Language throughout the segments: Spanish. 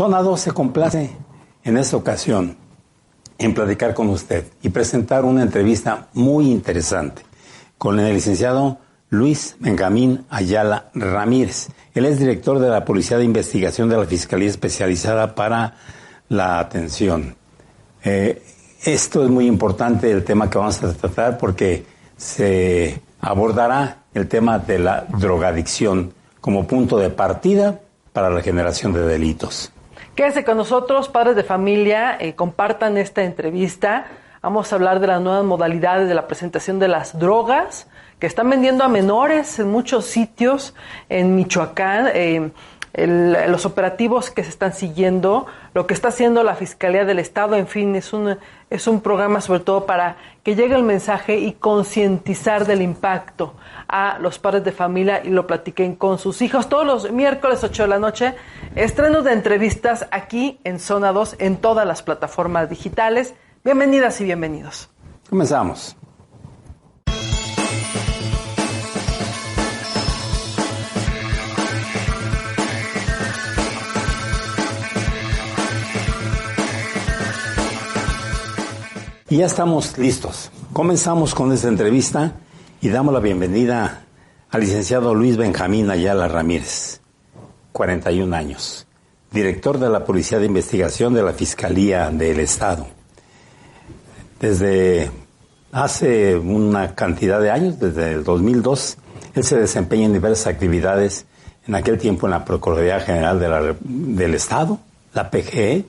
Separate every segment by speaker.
Speaker 1: Zona 2 se complace en esta ocasión en platicar con usted y presentar una entrevista muy interesante con el licenciado Luis Benjamín Ayala Ramírez. Él es director de la Policía de Investigación de la Fiscalía Especializada para la Atención. Esto es muy importante, el tema que vamos a tratar, porque se abordará el tema de la drogadicción como punto de partida para la generación de delitos.
Speaker 2: Quédese con nosotros, padres de familia, compartan esta entrevista. Vamos a hablar de las nuevas modalidades de la presentación de las drogas que están vendiendo a menores en muchos sitios en Michoacán, los operativos que se están siguiendo, lo que está haciendo la Fiscalía del Estado, en fin, es un programa sobre todo para que llegue el mensaje y concientizar del impacto a los padres de familia y lo platiquen con sus hijos. Todos los miércoles 8 de la noche, estrenos de entrevistas aquí en Zona 2 en todas las plataformas digitales. Bienvenidas y bienvenidos.
Speaker 1: Comenzamos. Y ya estamos listos. Comenzamos con esta entrevista y damos la bienvenida al licenciado Luis Benjamín Ayala Ramírez, 41 años, director de la Policía de Investigación de la Fiscalía del Estado. Desde hace una cantidad de años, desde el 2002, él se desempeña en diversas actividades, en aquel tiempo en la Procuraduría General del Estado, la PGE,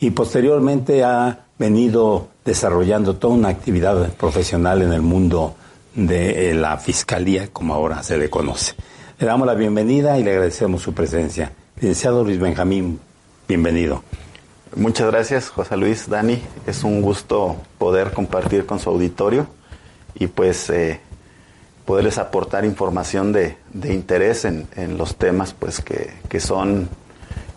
Speaker 1: y posteriormente ha venido desarrollando toda una actividad profesional en el mundo de la Fiscalía, como ahora se le conoce. Le damos la bienvenida y le agradecemos su presencia. Licenciado Luis Benjamín, bienvenido.
Speaker 3: Muchas gracias, José Luis, Dani. Es un gusto poder compartir con su auditorio y pues poderles aportar información de interés en los temas pues que son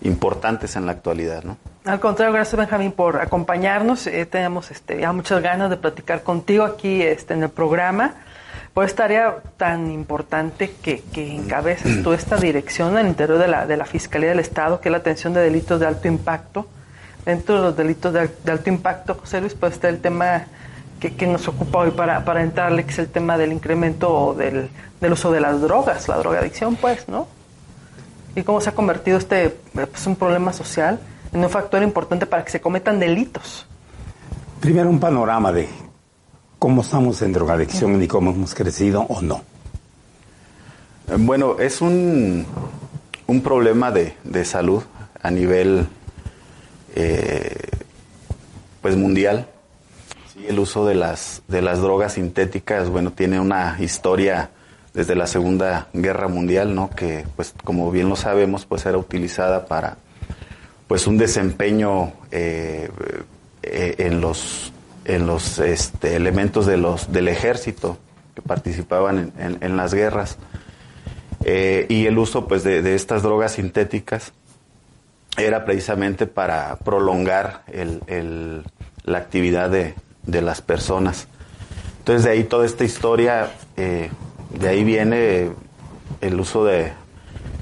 Speaker 3: importantes en la actualidad, ¿no?
Speaker 2: Al contrario, gracias Benjamín por acompañarnos. Tenemos ya muchas ganas de platicar contigo aquí en el programa por esta área tan importante que encabezas tú, esta dirección al interior de la Fiscalía del Estado, que es la atención de delitos de alto impacto. Dentro de los delitos de alto impacto, José Luis, pues está el tema que nos ocupa hoy para entrarle, que es el tema del incremento del uso de las drogas, la drogadicción, pues, ¿no? Y cómo se ha convertido pues, un problema social en un factor importante para que se cometan delitos.
Speaker 1: Primero, un panorama de cómo estamos en drogadicción y cómo hemos crecido o no.
Speaker 3: Bueno, es un problema de salud a nivel pues mundial. Sí, el uso de las drogas sintéticas, bueno, tiene una historia desde la Segunda Guerra Mundial, ¿no? Que, pues, como bien lo sabemos, pues era utilizada para pues un desempeño en los elementos del ejército que participaban en las guerras, y el uso pues de estas drogas sintéticas era precisamente para prolongar la actividad de las personas. Entonces de ahí toda esta historia, de ahí viene el uso de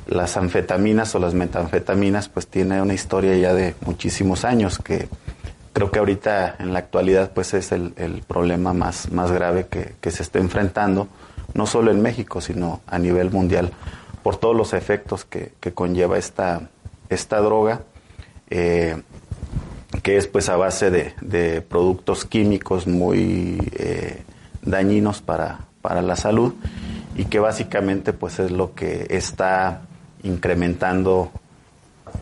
Speaker 3: las anfetaminas o las metanfetaminas, pues tiene una historia ya de muchísimos años, que creo que ahorita en la actualidad pues es el problema más grave que se está enfrentando, no solo en México, sino a nivel mundial, por todos los efectos que conlleva esta droga, que es pues a base de productos químicos muy dañinos para la salud, y que básicamente pues es lo que está incrementando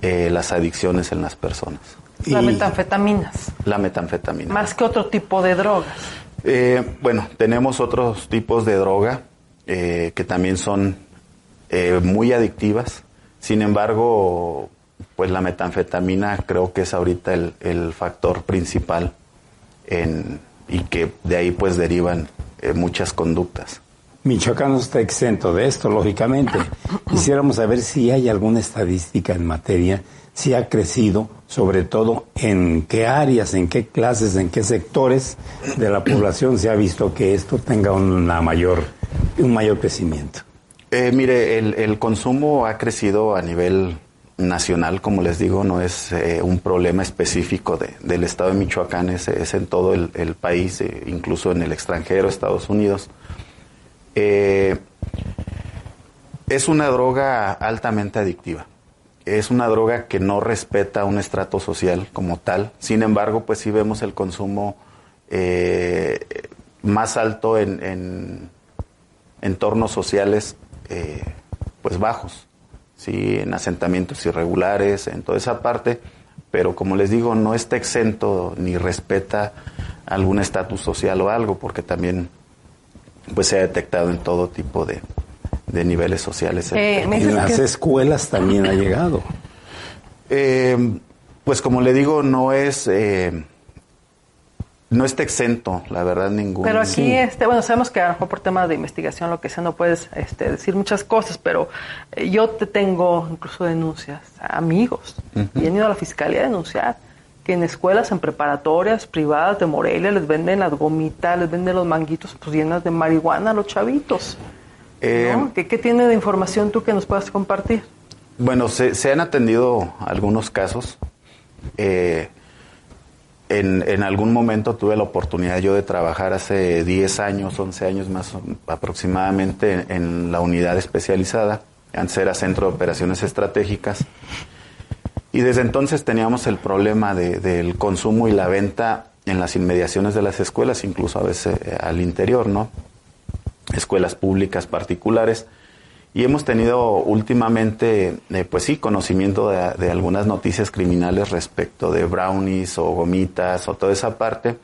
Speaker 3: las adicciones en las personas.
Speaker 2: Las metanfetaminas.
Speaker 3: La metanfetamina.
Speaker 2: Más que otro tipo de drogas.
Speaker 3: Bueno, tenemos otros tipos de droga que también son muy adictivas. Sin embargo, pues la metanfetamina creo que es ahorita el factor principal y que de ahí pues derivan muchas conductas.
Speaker 1: Michoacán no está exento de esto, lógicamente. Quisiéramos saber si hay alguna estadística en materia, si ha crecido, sobre todo en qué áreas, en qué clases, en qué sectores de la población se ha visto que esto tenga un mayor crecimiento.
Speaker 3: Mire, el consumo ha crecido a nivel nacional, como les digo, no es un problema específico del estado de Michoacán, es en todo el país, incluso en el extranjero, Estados Unidos. Es una droga altamente adictiva. Es una droga que no respeta un estrato social como tal. Sin embargo, pues sí vemos el consumo más alto en entornos sociales pues bajos, sí, en asentamientos irregulares, en toda esa parte, pero como les digo, no está exento ni respeta algún estatus social o algo, porque también pues se ha detectado en todo tipo de niveles sociales.
Speaker 1: En las escuelas también ha llegado.
Speaker 3: Pues como le digo, no está exento, la verdad, ningún.
Speaker 2: Pero aquí, bueno, sabemos que a lo mejor por temas de investigación, lo que sea, no puedes decir muchas cosas, pero yo te tengo incluso denuncias, amigos, y han ido a la fiscalía a denunciar que en escuelas, en preparatorias privadas de Morelia, les venden las gomitas, les venden los manguitos pues llenas de marihuana a los chavitos. ¿No? ¿Qué tiene de información tú que nos puedas compartir?
Speaker 3: Bueno, se han atendido algunos casos. En algún momento tuve la oportunidad yo de trabajar hace 10 años, 11 años más aproximadamente en la unidad especializada. Antes era Centro de Operaciones Estratégicas. Y desde entonces teníamos el problema del consumo y la venta en las inmediaciones de las escuelas, incluso a veces al interior, ¿no? Escuelas públicas, particulares. Y hemos tenido últimamente, pues sí, conocimiento de algunas noticias criminales respecto de brownies o gomitas o toda esa parte.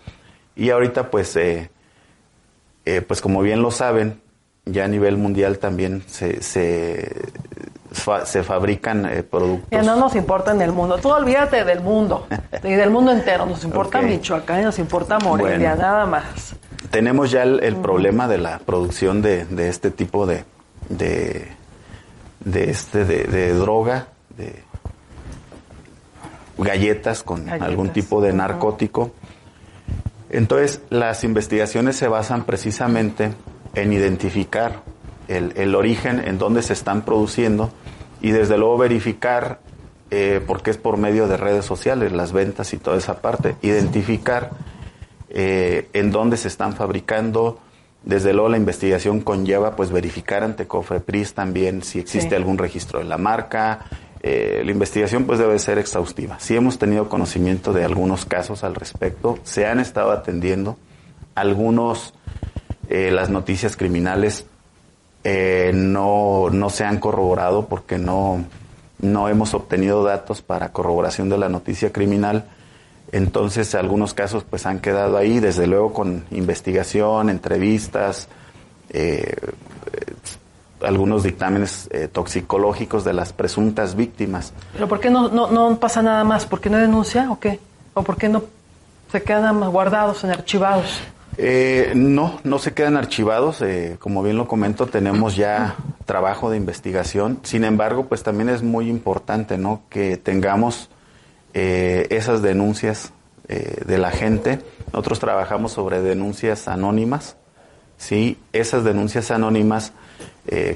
Speaker 3: Y ahorita, pues como bien lo saben, ya a nivel mundial también se fabrican productos.
Speaker 2: Ya no nos importa en el mundo. Tú olvídate del mundo y del mundo entero. Nos importa Michoacán y nos importa Morelia, nada más.
Speaker 3: Tenemos ya el problema de la producción de este tipo de droga, de galletas con algún tipo de narcótico. Entonces, las investigaciones se basan precisamente en identificar el origen, en dónde se están produciendo y desde luego verificar, porque es por medio de redes sociales, las ventas y toda esa parte, identificar en dónde se están fabricando. Desde luego la investigación conlleva pues verificar ante COFEPRIS también si existe algún registro de la marca. La investigación pues debe ser exhaustiva. Sí hemos tenido conocimiento de algunos casos al respecto, se han estado atendiendo. Algunos, las noticias criminales no se han corroborado porque no hemos obtenido datos para corroboración de la noticia criminal. Entonces, algunos casos pues han quedado ahí, desde luego con investigación, entrevistas, algunos dictámenes toxicológicos de las presuntas víctimas.
Speaker 2: ¿Pero por qué no pasa nada más? ¿Por qué no denuncia o qué? ¿O por qué no se quedan guardados, archivados?
Speaker 3: No se quedan archivados. Como bien lo comento, tenemos ya trabajo de investigación. Sin embargo, pues también es muy importante, ¿no?, que tengamos esas denuncias de la gente. Nosotros trabajamos sobre denuncias anónimas, ¿sí? Esas denuncias anónimas,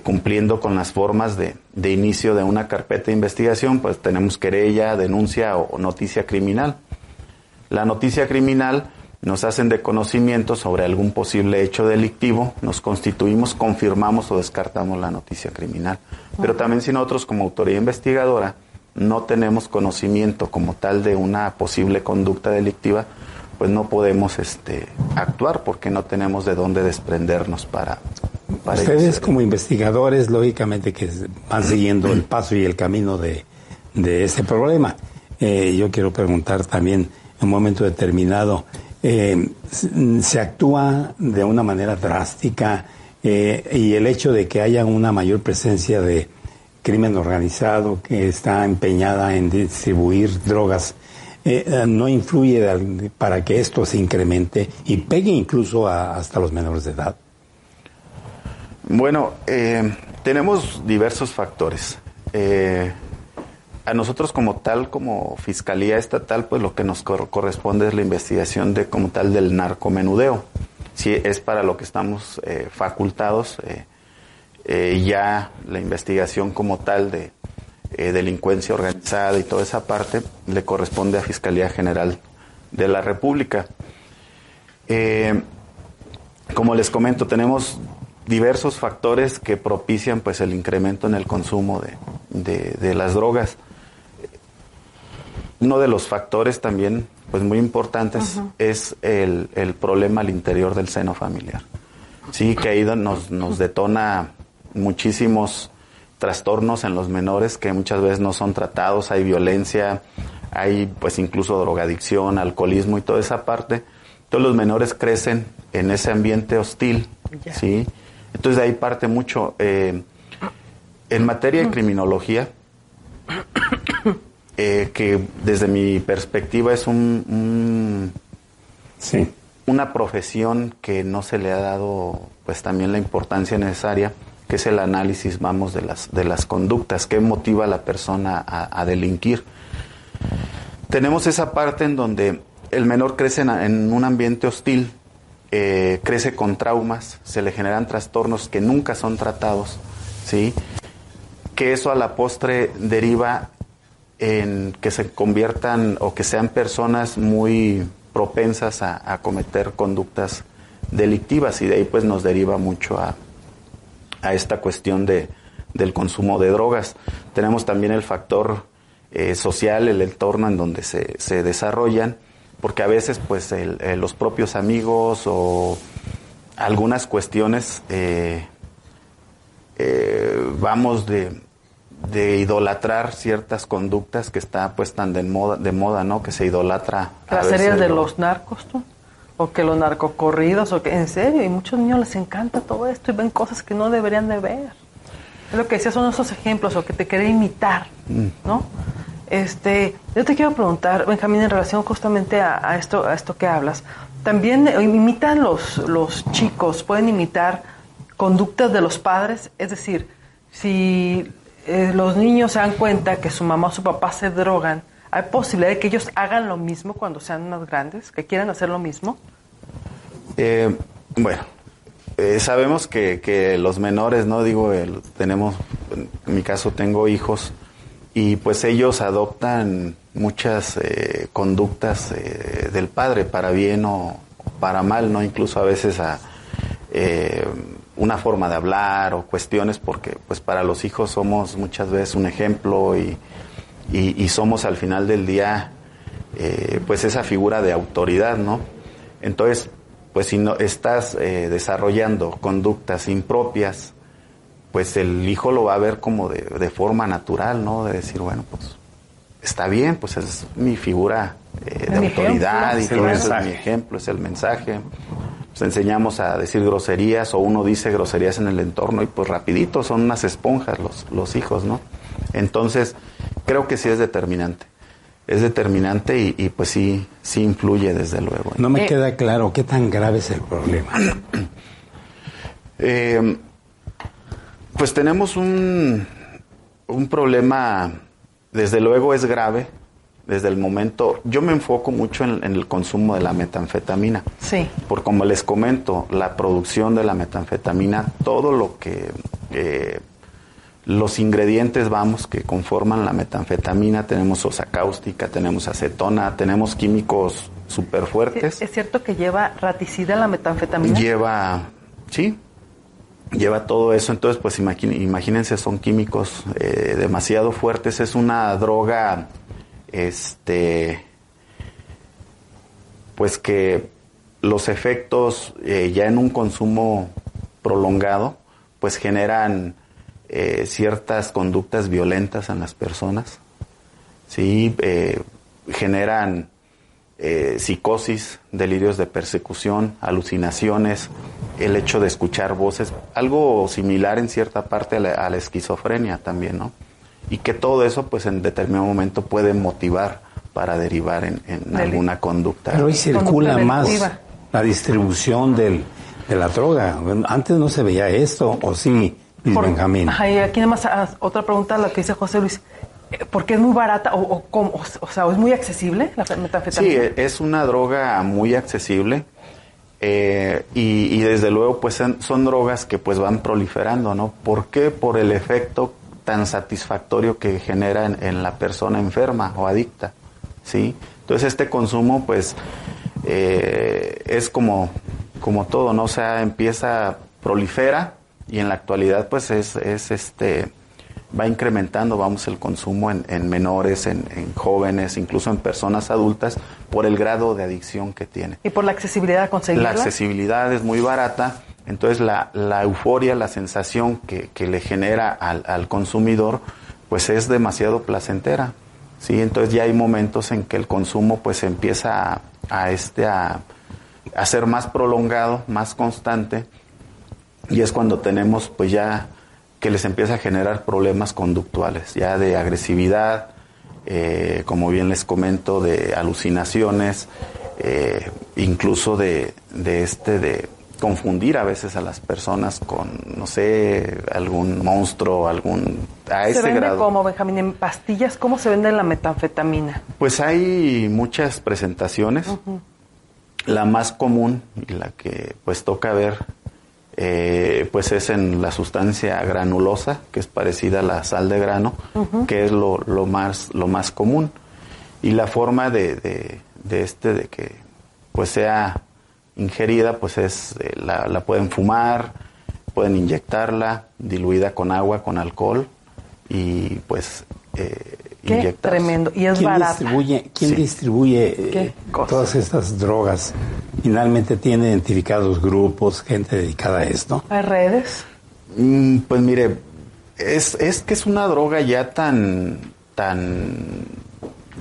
Speaker 3: cumpliendo con las formas de inicio de una carpeta de investigación, pues tenemos querella, denuncia o noticia criminal. La noticia criminal nos hacen de conocimiento sobre algún posible hecho delictivo, nos constituimos, confirmamos o descartamos la noticia criminal. Pero también si nosotros como autoridad investigadora no tenemos conocimiento como tal de una posible conducta delictiva, pues no podemos actuar porque no tenemos de dónde desprendernos para
Speaker 1: ustedes como investigadores, lógicamente que van siguiendo el paso y el camino de este problema. Yo quiero preguntar también, en un momento determinado, ¿se actúa de una manera drástica y el hecho de que haya una mayor presencia de crimen organizado que está empeñada en distribuir drogas, no influye para que esto se incremente y pegue incluso hasta los menores de edad?
Speaker 3: Bueno, tenemos diversos factores. A nosotros como tal, como Fiscalía Estatal, pues lo que nos corresponde es la investigación como tal del narcomenudeo. Sí, es para lo que estamos facultados. Ya la investigación como tal delincuencia organizada y toda esa parte, le corresponde a Fiscalía General de la República. Como les comento, tenemos diversos factores que propician pues el incremento en el consumo de las drogas. Uno de los factores también pues muy importantes es el problema al interior del seno familiar. Sí, que ahí nos detona muchísimos trastornos en los menores que muchas veces no son tratados, hay violencia, hay pues incluso drogadicción, alcoholismo y toda esa parte. Entonces los menores crecen en ese ambiente hostil, ¿sí? Entonces de ahí parte mucho. En materia de criminología, que desde mi perspectiva es una profesión que no se le ha dado pues también la importancia necesaria, que es el análisis, vamos, de las conductas, qué motiva a la persona a delinquir. Tenemos esa parte en donde el menor crece en un ambiente hostil, crece con traumas, se le generan trastornos que nunca son tratados, ¿sí? Que eso a la postre deriva en que se conviertan o que sean personas muy propensas a cometer conductas delictivas, y de ahí pues nos deriva mucho a esta cuestión del consumo de drogas. Tenemos también el factor social, el entorno en donde se desarrollan, porque a veces pues los propios amigos o algunas cuestiones vamos de idolatrar ciertas conductas que está pues tan de moda, ¿no? Que se idolatra.
Speaker 2: Las series de los narcos, ¿tú? O que los narcocorridos, o que en serio, y muchos niños les encanta todo esto y ven cosas que no deberían de ver. Es lo que decía, son esos ejemplos, o que te quiere imitar, ¿no? Yo te quiero preguntar, Benjamín, en relación justamente a esto que hablas, también imitan los chicos, pueden imitar conductas de los padres, es decir, si los niños se dan cuenta que su mamá o su papá se drogan, ¿hay posibilidad de que ellos hagan lo mismo cuando sean más grandes? ¿Que quieran hacer lo mismo?
Speaker 3: Sabemos que los menores, ¿no? En mi caso tengo hijos, y pues ellos adoptan muchas conductas del padre, para bien o para mal, ¿no? Incluso a veces una forma de hablar o cuestiones, porque pues para los hijos somos muchas veces un ejemplo y somos al final del día pues esa figura de autoridad, ¿no? Entonces, pues si no estás desarrollando conductas impropias, pues el hijo lo va a ver como de forma natural, ¿no? De decir, bueno, pues está bien, pues es mi figura de autoridad, y todo eso es mi ejemplo, es el mensaje. Pues enseñamos a decir groserías, o uno dice groserías en el entorno y pues rapidito son unas esponjas los hijos, ¿no? Entonces creo que sí es determinante. Es determinante y pues sí influye desde luego.
Speaker 1: No me queda claro qué tan grave es el problema.
Speaker 3: Pues tenemos un problema, desde luego es grave, desde el momento. Yo me enfoco mucho en el consumo de la metanfetamina.
Speaker 2: Sí.
Speaker 3: Por como les comento, la producción de la metanfetamina, todo lo que los ingredientes, vamos, que conforman la metanfetamina, tenemos sosa cáustica, tenemos acetona, tenemos químicos súper fuertes.
Speaker 2: ¿Es cierto que lleva raticida la metanfetamina?
Speaker 3: Lleva todo eso. Entonces pues imagínense, son químicos demasiado fuertes. Es una droga pues que los efectos ya en un consumo prolongado pues generan ciertas conductas violentas en las personas, ¿sí? Generan psicosis, delirios de persecución, alucinaciones, el hecho de escuchar voces, algo similar en cierta parte a la esquizofrenia también, ¿no? Y que todo eso pues en determinado momento puede motivar para derivar en alguna conducta.
Speaker 1: Pero hoy circula más la distribución de la droga. Antes no se veía esto, ¿o sí, Luis Benjamín?
Speaker 2: Y aquí nada más otra pregunta, la que dice José Luis. ¿Por qué es muy barata o sea, es muy accesible la metanfetamina?
Speaker 3: Sí, es una droga muy accesible y desde luego pues son drogas que pues van proliferando, ¿no? ¿Por qué? Por el efecto tan satisfactorio que genera en la persona enferma o adicta, ¿sí? Entonces este consumo pues es como todo, ¿no? O sea, prolifera y en la actualidad pues va incrementando, el consumo en menores, en jóvenes, incluso en personas adultas, por el grado de adicción que tiene.
Speaker 2: ¿Y por la accesibilidad a conseguirla?
Speaker 3: La accesibilidad es muy barata, entonces la euforia, la sensación que le genera al consumidor, pues es demasiado placentera, ¿sí? Entonces ya hay momentos en que el consumo pues empieza a ser más prolongado, más constante, y es cuando tenemos pues ya que les empieza a generar problemas conductuales, ya de agresividad, como bien les comento, de alucinaciones, incluso de confundir a veces a las personas con, no sé, algún monstruo, a ese
Speaker 2: ¿Se vende
Speaker 3: grado.
Speaker 2: como, Benjamín, en pastillas? ¿Cómo se vende la metanfetamina?
Speaker 3: Pues hay muchas presentaciones.
Speaker 2: Uh-huh.
Speaker 3: La más común y la que pues toca ver pues es en la sustancia granulosa, que es parecida a la sal de grano, uh-huh, que es lo más común. Y la forma de que pues sea ingerida, pues es la pueden fumar, pueden inyectarla, diluida con agua, con alcohol, y pues
Speaker 2: Qué tremendo. Y es barata.
Speaker 1: ¿Quién distribuye todas estas drogas? Finalmente tiene identificados grupos, gente dedicada a esto.
Speaker 2: ¿Hay redes?
Speaker 3: Pues mire, es que es una droga ya tan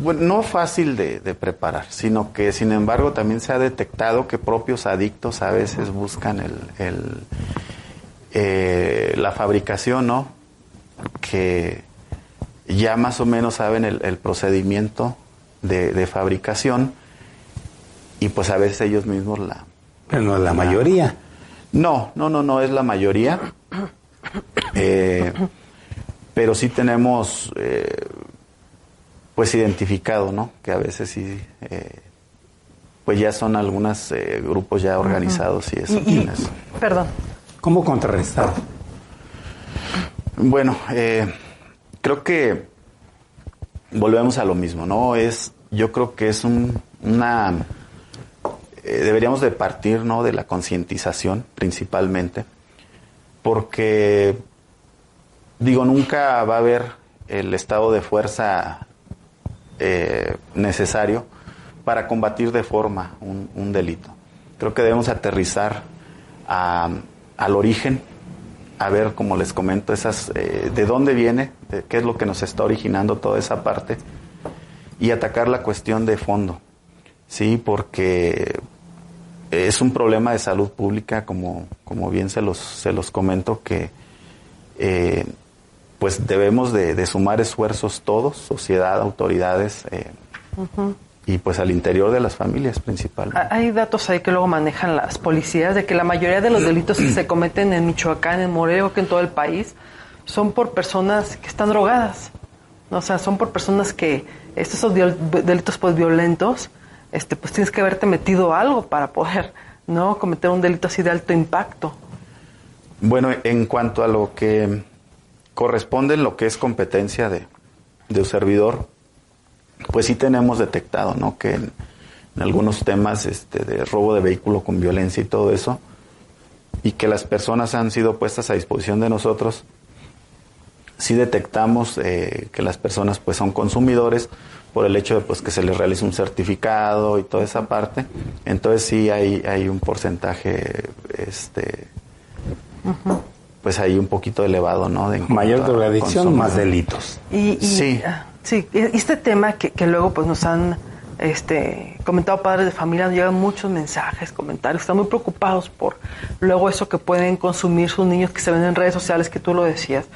Speaker 3: bueno, no fácil de preparar, sino que sin embargo también se ha detectado que propios adictos a veces buscan la fabricación, ¿no? Que ya más o menos saben el procedimiento de fabricación, y pues a veces ellos mismos
Speaker 1: Pero no es la mayoría.
Speaker 3: No es la mayoría. Pero sí tenemos pues identificado, ¿no? Que a veces sí pues ya son algunos grupos ya organizados, uh-huh, y eso.
Speaker 2: Perdón.
Speaker 1: ¿Cómo contrarrestar?
Speaker 3: Bueno, creo que volvemos a lo mismo, ¿no? Yo creo que es deberíamos de partir, ¿no?, de la concientización principalmente, porque nunca va a haber el estado de fuerza necesario para combatir de forma un delito. Creo que debemos aterrizar al origen, a ver, como les comento, de dónde viene, qué es lo que nos está originando toda esa parte, y atacar la cuestión de fondo, sí, porque es un problema de salud pública, como bien se los comento, que pues debemos de sumar esfuerzos todos, sociedad, autoridades, uh-huh, y pues al interior de las familias principalmente.
Speaker 2: Hay datos ahí que luego manejan las policías de que la mayoría de los delitos que se cometen en Michoacán, en Morelos, que en todo el país, son por personas que están drogadas. O sea, son por personas que estos delitos pues violentos, pues tienes que haberte metido algo para poder, ¿no?, cometer un delito así de alto impacto.
Speaker 3: Bueno, en cuanto a lo que corresponde en lo que es competencia de un servidor, pues sí tenemos detectado, ¿no?, que en algunos temas de robo de vehículo con violencia y todo eso, y que las personas han sido puestas a disposición de nosotros, sí detectamos que las personas pues son consumidores por el hecho de pues que se les realice un certificado y toda esa parte. Entonces sí hay un porcentaje uh-huh, pues ahí un poquito elevado, ¿no?
Speaker 1: Mayor drogadicción, más delitos.
Speaker 2: Sí. Sí, este tema que luego pues nos han comentado padres de familia, nos llegan muchos mensajes, comentarios, están muy preocupados por luego eso que pueden consumir sus niños, que se ven en redes sociales, que tú lo decías,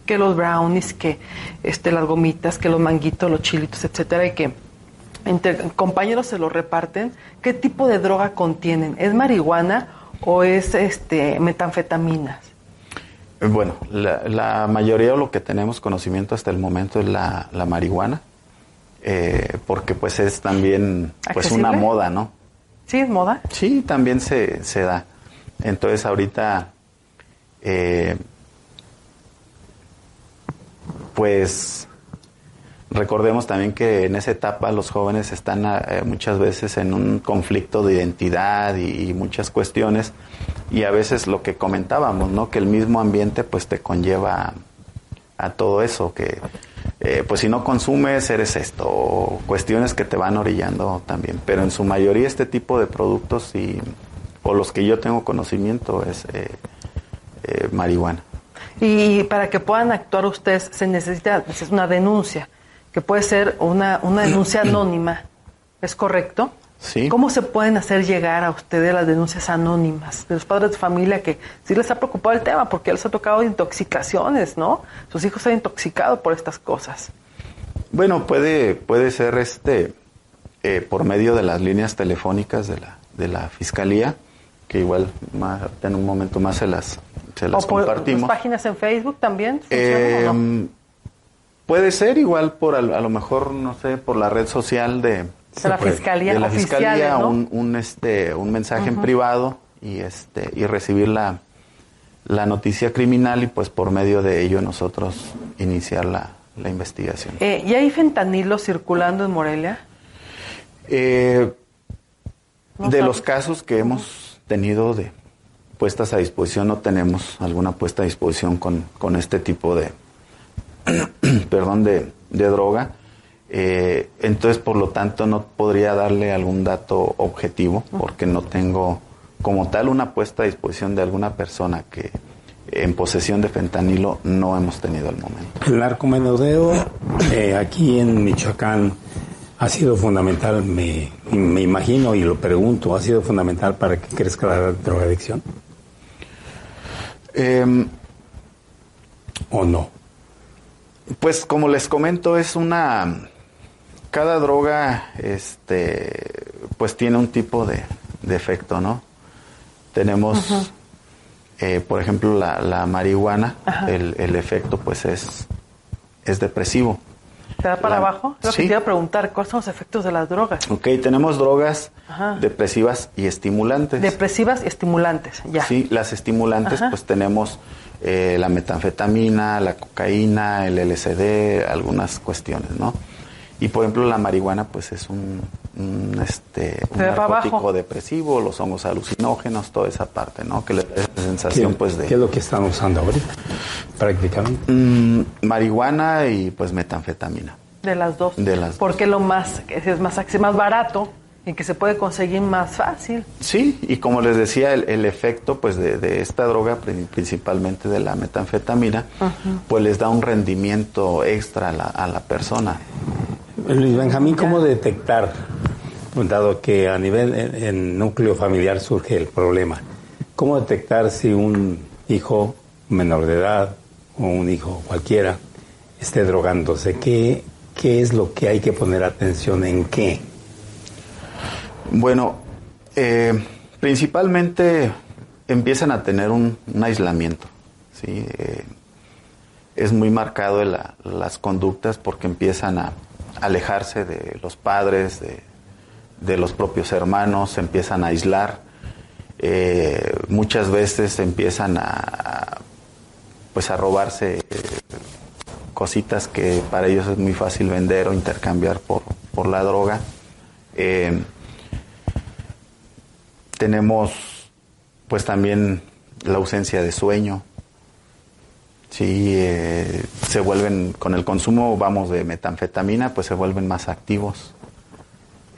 Speaker 2: que los brownies, que las gomitas, que los manguitos, los chilitos, etcétera, y que entre compañeros se lo reparten. ¿Qué tipo de droga contienen? ¿Es marihuana o es metanfetaminas?
Speaker 3: Bueno, la mayoría de lo que tenemos conocimiento hasta el momento es la marihuana, porque pues es también pues
Speaker 2: ¿accesible?
Speaker 3: Una moda, ¿no?
Speaker 2: ¿Sí es moda?
Speaker 3: Sí, también se da. Entonces ahorita pues recordemos también que en esa etapa los jóvenes están muchas veces en un conflicto de identidad y muchas cuestiones, y a veces lo que comentábamos, ¿no? Que el mismo ambiente pues te conlleva a todo eso, que pues si no consumes eres esto, o cuestiones que te van orillando también, pero en su mayoría este tipo de productos o los que yo tengo conocimiento es marihuana.
Speaker 2: Y para que puedan actuar ustedes se necesita una denuncia, que puede ser una denuncia anónima, ¿es correcto?
Speaker 3: Sí.
Speaker 2: ¿Cómo se pueden hacer llegar a ustedes las denuncias anónimas de los padres de familia que sí les ha preocupado el tema porque les ha tocado intoxicaciones, ¿no? Sus hijos se han intoxicado por estas cosas.
Speaker 3: Bueno, puede ser por medio de las líneas telefónicas de la Fiscalía, que igual en un momento más se las compartimos.
Speaker 2: ¿Las páginas en Facebook también funcionan o no?
Speaker 3: Puede ser igual a lo mejor, no sé, por la red social de
Speaker 2: la Fiscalía,
Speaker 3: de la
Speaker 2: oficial,
Speaker 3: Fiscalía,
Speaker 2: ¿no?
Speaker 3: un mensaje en privado y recibir la noticia criminal, y pues por medio de ello nosotros iniciar la investigación.
Speaker 2: ¿Y hay fentanilo circulando en Morelia?
Speaker 3: De los casos que hemos tenido de puestas a disposición, no tenemos alguna puesta a disposición con este tipo de de droga. Entonces, por lo tanto, no podría darle algún dato objetivo, porque no tengo como tal una puesta a disposición de alguna persona que en posesión de fentanilo no hemos tenido al momento.
Speaker 1: El narcomenudeo aquí en Michoacán ha sido fundamental, me imagino y lo pregunto, ¿ha sido fundamental para que crezca la drogadicción? ¿O no?
Speaker 3: Pues como les comento, cada droga pues tiene un tipo de efecto, ¿no? Tenemos por ejemplo la marihuana, el efecto pues es depresivo.
Speaker 2: ¿Te da para abajo? Lo
Speaker 3: sí.
Speaker 2: que te iba a preguntar, ¿cuáles son los efectos de las drogas?
Speaker 3: Ok, tenemos drogas depresivas y estimulantes.
Speaker 2: Depresivas y estimulantes, ya.
Speaker 3: Sí, las estimulantes pues tenemos la metanfetamina, la cocaína, el LSD, algunas cuestiones, ¿no? Y por ejemplo la marihuana pues es un narcótico depresivo, los hongos alucinógenos, toda esa parte, ¿no? Que le da esa sensación pues de...
Speaker 1: ¿Qué es lo que están usando ahorita prácticamente?
Speaker 3: Marihuana y pues metanfetamina.
Speaker 2: De las dos.
Speaker 3: De las dos.
Speaker 2: Porque es más barato y que se puede conseguir más fácil.
Speaker 3: Sí, y como les decía, el efecto pues de esta droga, principalmente de la metanfetamina, pues les da un rendimiento extra a la persona.
Speaker 1: Luis Benjamín, ¿cómo detectar, dado que a nivel en núcleo familiar surge el problema, cómo detectar si un hijo menor de edad o un hijo cualquiera esté drogándose? ¿Qué es lo que hay que poner atención en qué?
Speaker 3: Bueno, principalmente empiezan a tener un aislamiento, ¿sí? Es muy marcado las conductas porque empiezan a alejarse de los padres, de los propios hermanos, se empiezan a aislar, muchas veces empiezan a robarse cositas que para ellos es muy fácil vender o intercambiar por la droga. Tenemos pues también la ausencia de sueño. Sí, se vuelven, con el consumo, de metanfetamina, pues se vuelven más activos.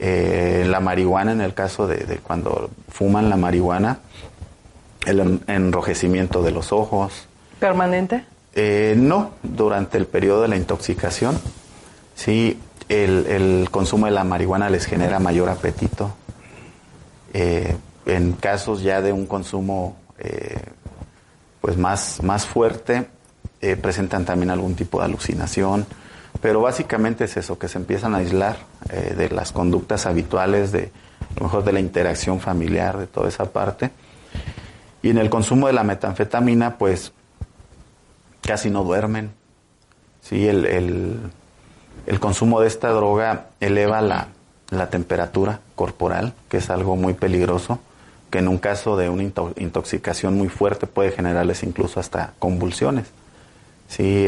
Speaker 3: La marihuana, en el caso de cuando fuman la marihuana, el enrojecimiento de los ojos.
Speaker 2: ¿Permanente?
Speaker 3: No, durante el periodo de la intoxicación, sí, el consumo de la marihuana les genera mayor apetito. En casos ya de un consumo pues más fuerte, presentan también algún tipo de alucinación, pero básicamente es eso, que se empiezan a aislar de las conductas habituales, a lo mejor de la interacción familiar, de toda esa parte. Y en el consumo de la metanfetamina, pues casi no duermen. Sí, el consumo de esta droga eleva la temperatura corporal, que es algo muy peligroso, que en un caso de una intoxicación muy fuerte puede generarles incluso hasta convulsiones. Sí,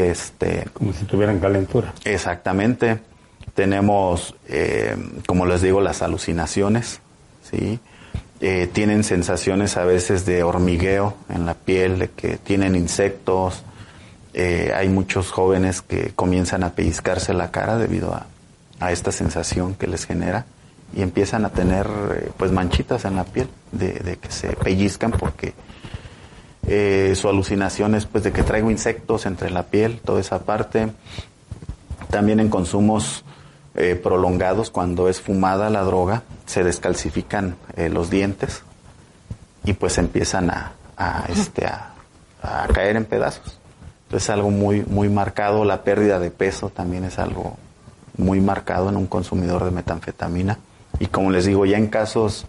Speaker 1: como si tuvieran calentura.
Speaker 3: Exactamente. Tenemos, como les digo, las alucinaciones, ¿sí? Tienen sensaciones a veces de hormigueo en la piel, de que tienen insectos. Hay muchos jóvenes que comienzan a pellizcarse la cara debido a esta sensación que les genera y empiezan a tener pues manchitas en la piel de que se pellizcan porque su alucinación es pues de que traigo insectos entre la piel, toda esa parte. También en consumos prolongados, cuando es fumada la droga, se descalcifican los dientes y pues empiezan a caer en pedazos. Entonces es algo muy, muy marcado. La pérdida de peso también es algo muy marcado en un consumidor de metanfetamina. Y como les digo, ya en casos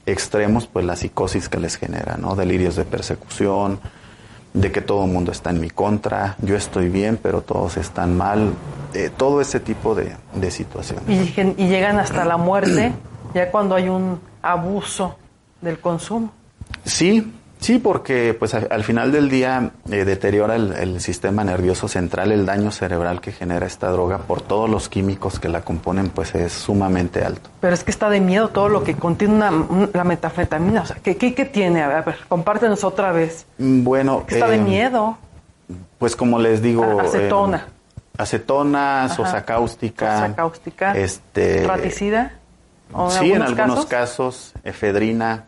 Speaker 3: extremos, pues la psicosis que les genera, ¿no? Delirios de persecución, de que todo el mundo está en mi contra, yo estoy bien, pero todos están mal, todo ese tipo de situaciones.
Speaker 2: Y llegan hasta la muerte, ya cuando hay un abuso del consumo.
Speaker 3: Sí, porque pues al final del día deteriora el sistema nervioso central. El daño cerebral que genera esta droga por todos los químicos que la componen pues es sumamente alto.
Speaker 2: Pero es que está de miedo todo lo que contiene la metanfetamina. O sea, ¿qué tiene? A ver, compártenos otra vez.
Speaker 3: Bueno,
Speaker 2: está de miedo.
Speaker 3: Pues como les digo...
Speaker 2: Acetona.
Speaker 3: Sosa cáustica.
Speaker 2: Raticida.
Speaker 3: Sí, en algunos casos, efedrina.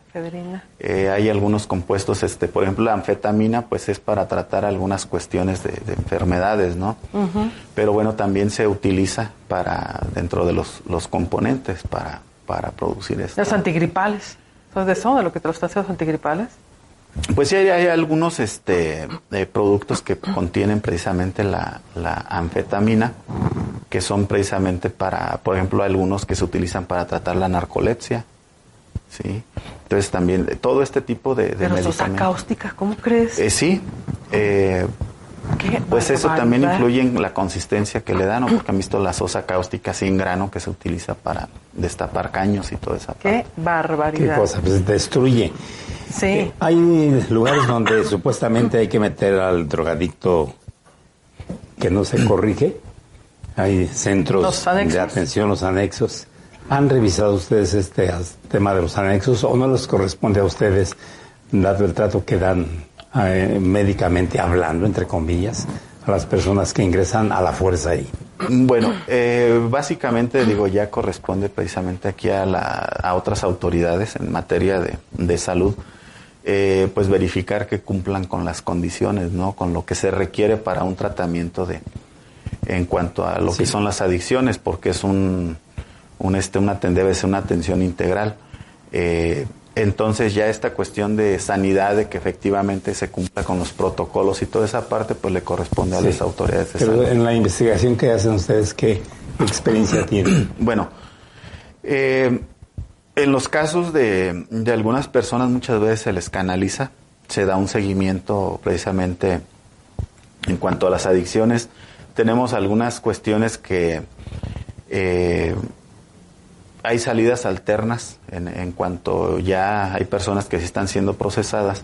Speaker 3: Hay algunos compuestos, por ejemplo, la anfetamina, pues es para tratar algunas cuestiones de enfermedades, ¿no? Uh-huh. Pero bueno, también se utiliza dentro de los componentes para producir esto.
Speaker 2: ¿Los antigripales? ¿Son de eso, de lo que te los hacen los antigripales?
Speaker 3: Pues sí, hay algunos productos que contienen precisamente la anfetamina, que son precisamente por ejemplo, algunos que se utilizan para tratar la narcolepsia, ¿sí? Entonces también todo este tipo de
Speaker 2: medicamentos. ¿Pero sosa cáustica, cómo crees?
Speaker 3: Sí. Pues eso también influye en la consistencia que le dan, ¿no? Porque han visto la sosa cáustica sin grano que se utiliza para destapar caños y toda esa parte.
Speaker 2: ¡Qué barbaridad!
Speaker 1: ¿Qué cosa? Pues destruye.
Speaker 2: Sí.
Speaker 1: Hay lugares donde supuestamente hay que meter al drogadicto que no se corrige. Hay centros de atención, los anexos. ¿Han revisado ustedes este tema de los anexos o no les corresponde a ustedes, dado el trato que dan médicamente hablando, entre comillas, a las personas que ingresan a la fuerza ahí?
Speaker 3: Bueno, básicamente ya corresponde precisamente aquí a otras autoridades en materia de salud, pues verificar que cumplan con las condiciones, ¿no? Con lo que se requiere para un tratamiento en cuanto a lo que son las adicciones, porque es debe ser una atención integral. Entonces ya esta cuestión de sanidad, de que efectivamente se cumpla con los protocolos y toda esa parte, pues le corresponde a las autoridades de salud.
Speaker 1: Pero en la investigación que hacen ustedes, ¿qué experiencia tienen?
Speaker 3: Bueno, en los casos de algunas personas muchas veces se les canaliza, se da un seguimiento precisamente en cuanto a las adicciones. Tenemos algunas cuestiones que hay salidas alternas en cuanto ya hay personas que sí están siendo procesadas,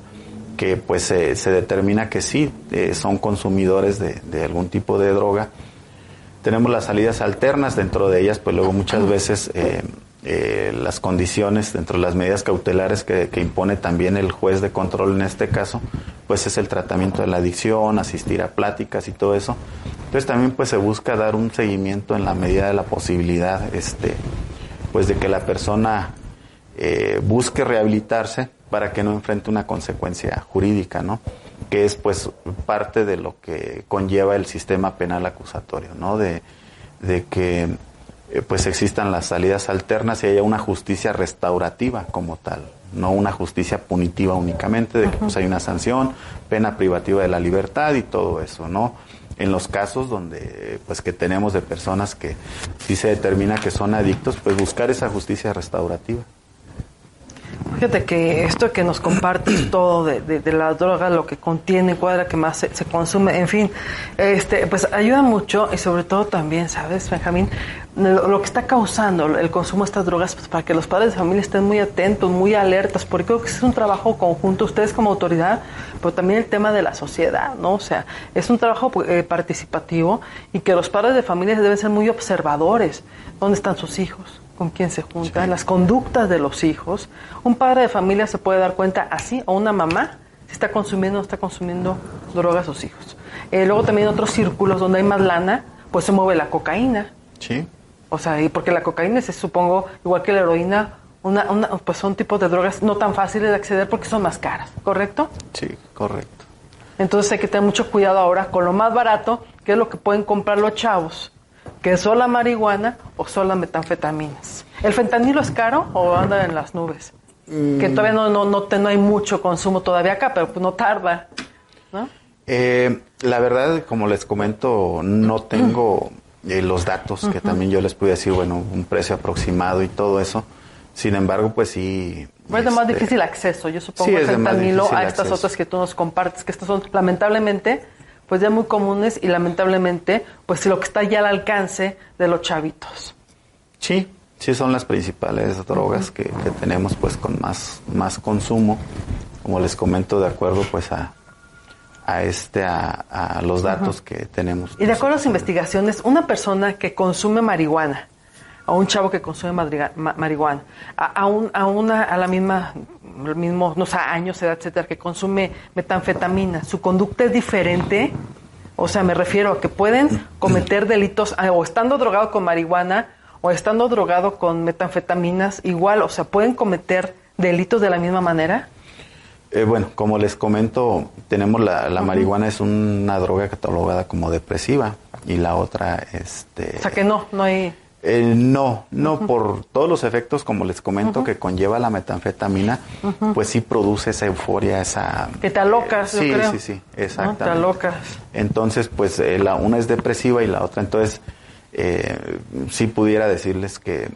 Speaker 3: que pues se determina que sí son consumidores de algún tipo de droga. Tenemos las salidas alternas, dentro de ellas pues luego muchas veces las condiciones, dentro de las medidas cautelares que impone también el juez de control en este caso, pues es el tratamiento de la adicción, asistir a pláticas y todo eso. Entonces también pues se busca dar un seguimiento en la medida de la posibilidad, pues de que la persona busque rehabilitarse para que no enfrente una consecuencia jurídica, ¿no? Que es pues parte de lo que conlleva el sistema penal acusatorio, ¿no? De que pues existan las salidas alternas y haya una justicia restaurativa como tal, no una justicia punitiva únicamente, de que pues hay una sanción, pena privativa de la libertad y todo eso, ¿no? En los casos donde pues que tenemos de personas que sí se determina que son adictos, pues buscar esa justicia restaurativa.
Speaker 2: Fíjate que esto que nos compartes todo de la droga, lo que contiene, cuál es la que más se consume, en fin, pues ayuda mucho y sobre todo también, ¿sabes, Benjamín? Lo que está causando el consumo de estas drogas, pues para que los padres de familia estén muy atentos, muy alertas, porque creo que es un trabajo conjunto, ustedes como autoridad, pero también el tema de la sociedad, ¿no? O sea, es un trabajo participativo y que los padres de familia deben ser muy observadores. ¿Dónde están sus hijos? ¿Con quién se juntan? Sí. Las conductas de los hijos. Un padre de familia se puede dar cuenta así, o una mamá, si está consumiendo o no está consumiendo drogas a sus hijos. Luego también otros círculos donde hay más lana, pues se mueve la cocaína.
Speaker 3: Sí.
Speaker 2: O sea, y porque la cocaína es, supongo, igual que la heroína, pues son tipos de drogas no tan fáciles de acceder porque son más caras, ¿correcto?
Speaker 3: Sí, correcto.
Speaker 2: Entonces hay que tener mucho cuidado ahora con lo más barato, que es lo que pueden comprar los chavos, que es sola marihuana o sola metanfetaminas. ¿El fentanilo es caro o anda en las nubes? Que todavía no hay mucho consumo todavía acá, pero pues no tarda, ¿no?
Speaker 3: La verdad, como les comento, no tengo los datos, que también yo les pude decir, bueno, un precio aproximado y todo eso. Sin embargo, pues sí...
Speaker 2: Es de más difícil acceso, yo supongo, el fentanilo a estas otras que tú nos compartes, que estas son lamentablemente pues ya muy comunes y lamentablemente pues lo que está ya al alcance de los chavitos.
Speaker 3: Sí son las principales drogas que tenemos pues con más consumo, como les comento, de acuerdo pues a los datos que tenemos.
Speaker 2: Y de acuerdo a las investigaciones, una persona que consume marihuana, a un chavo que consume marihuana, a la misma, no sé, años, edad, etcétera, que consume metanfetamina, su conducta es diferente. O sea, me refiero a que pueden cometer delitos o estando drogado con marihuana o estando drogado con metanfetaminas, igual, o sea, pueden cometer delitos de la misma manera.
Speaker 3: Bueno, como les comento, tenemos la marihuana es una droga catalogada como depresiva y la otra,
Speaker 2: O sea que no hay...
Speaker 3: No, por todos los efectos, como les comento, que conlleva la metanfetamina, pues sí produce esa euforia, esa...
Speaker 2: Que te alocas, yo creo.
Speaker 3: Sí, exactamente.
Speaker 2: ¿No? Te alocas.
Speaker 3: Entonces, pues una es depresiva y la otra, entonces, sí pudiera decirles que,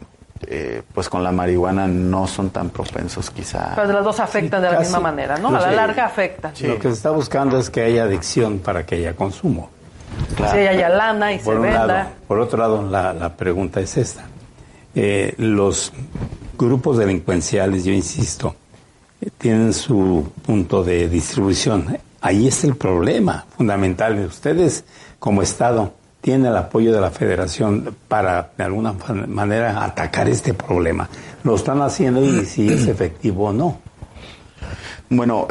Speaker 3: pues con la marihuana no son tan propensos quizá...
Speaker 2: Pero las dos afectan de la misma manera, ¿no? A la larga afectan.
Speaker 1: Sí. Lo que se está buscando es que haya adicción para que haya consumo.
Speaker 2: Claro. Si haya lana y se venda.
Speaker 1: Por otro lado, la pregunta es esta. Los grupos delincuenciales, yo insisto, tienen su punto de distribución. Ahí está el problema fundamental. Ustedes, como Estado, tienen el apoyo de la Federación para, de alguna manera, atacar este problema. Lo están haciendo y si es efectivo o no.
Speaker 3: Bueno,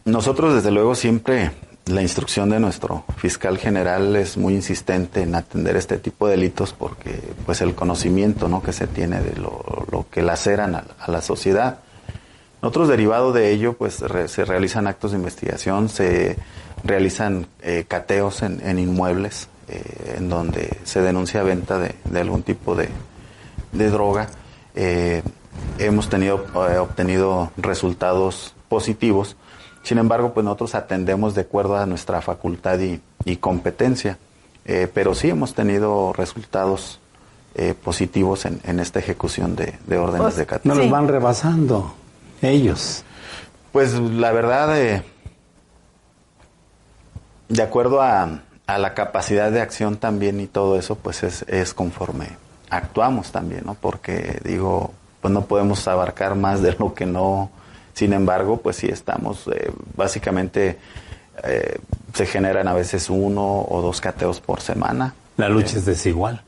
Speaker 3: nosotros, desde luego, siempre... La instrucción de nuestro fiscal general es muy insistente en atender este tipo de delitos porque pues el conocimiento, ¿no?, que se tiene de lo que laceran a la sociedad. Nosotros, derivado de ello, pues se realizan actos de investigación, se realizan cateos en inmuebles en donde se denuncia venta de algún tipo de droga. Hemos obtenido resultados positivos. Sin embargo, pues nosotros atendemos de acuerdo a nuestra facultad y competencia, pero sí hemos tenido resultados positivos en esta ejecución de órdenes
Speaker 1: pues,
Speaker 3: de cateo.
Speaker 1: No los van rebasando ellos.
Speaker 3: Pues la verdad, de acuerdo a la capacidad de acción también y todo eso, pues es conforme actuamos también, ¿no? Porque pues no podemos abarcar más de lo que no... Sin embargo, pues sí estamos, básicamente se generan a veces 1 o 2 cateos por semana.
Speaker 1: La lucha es desigual.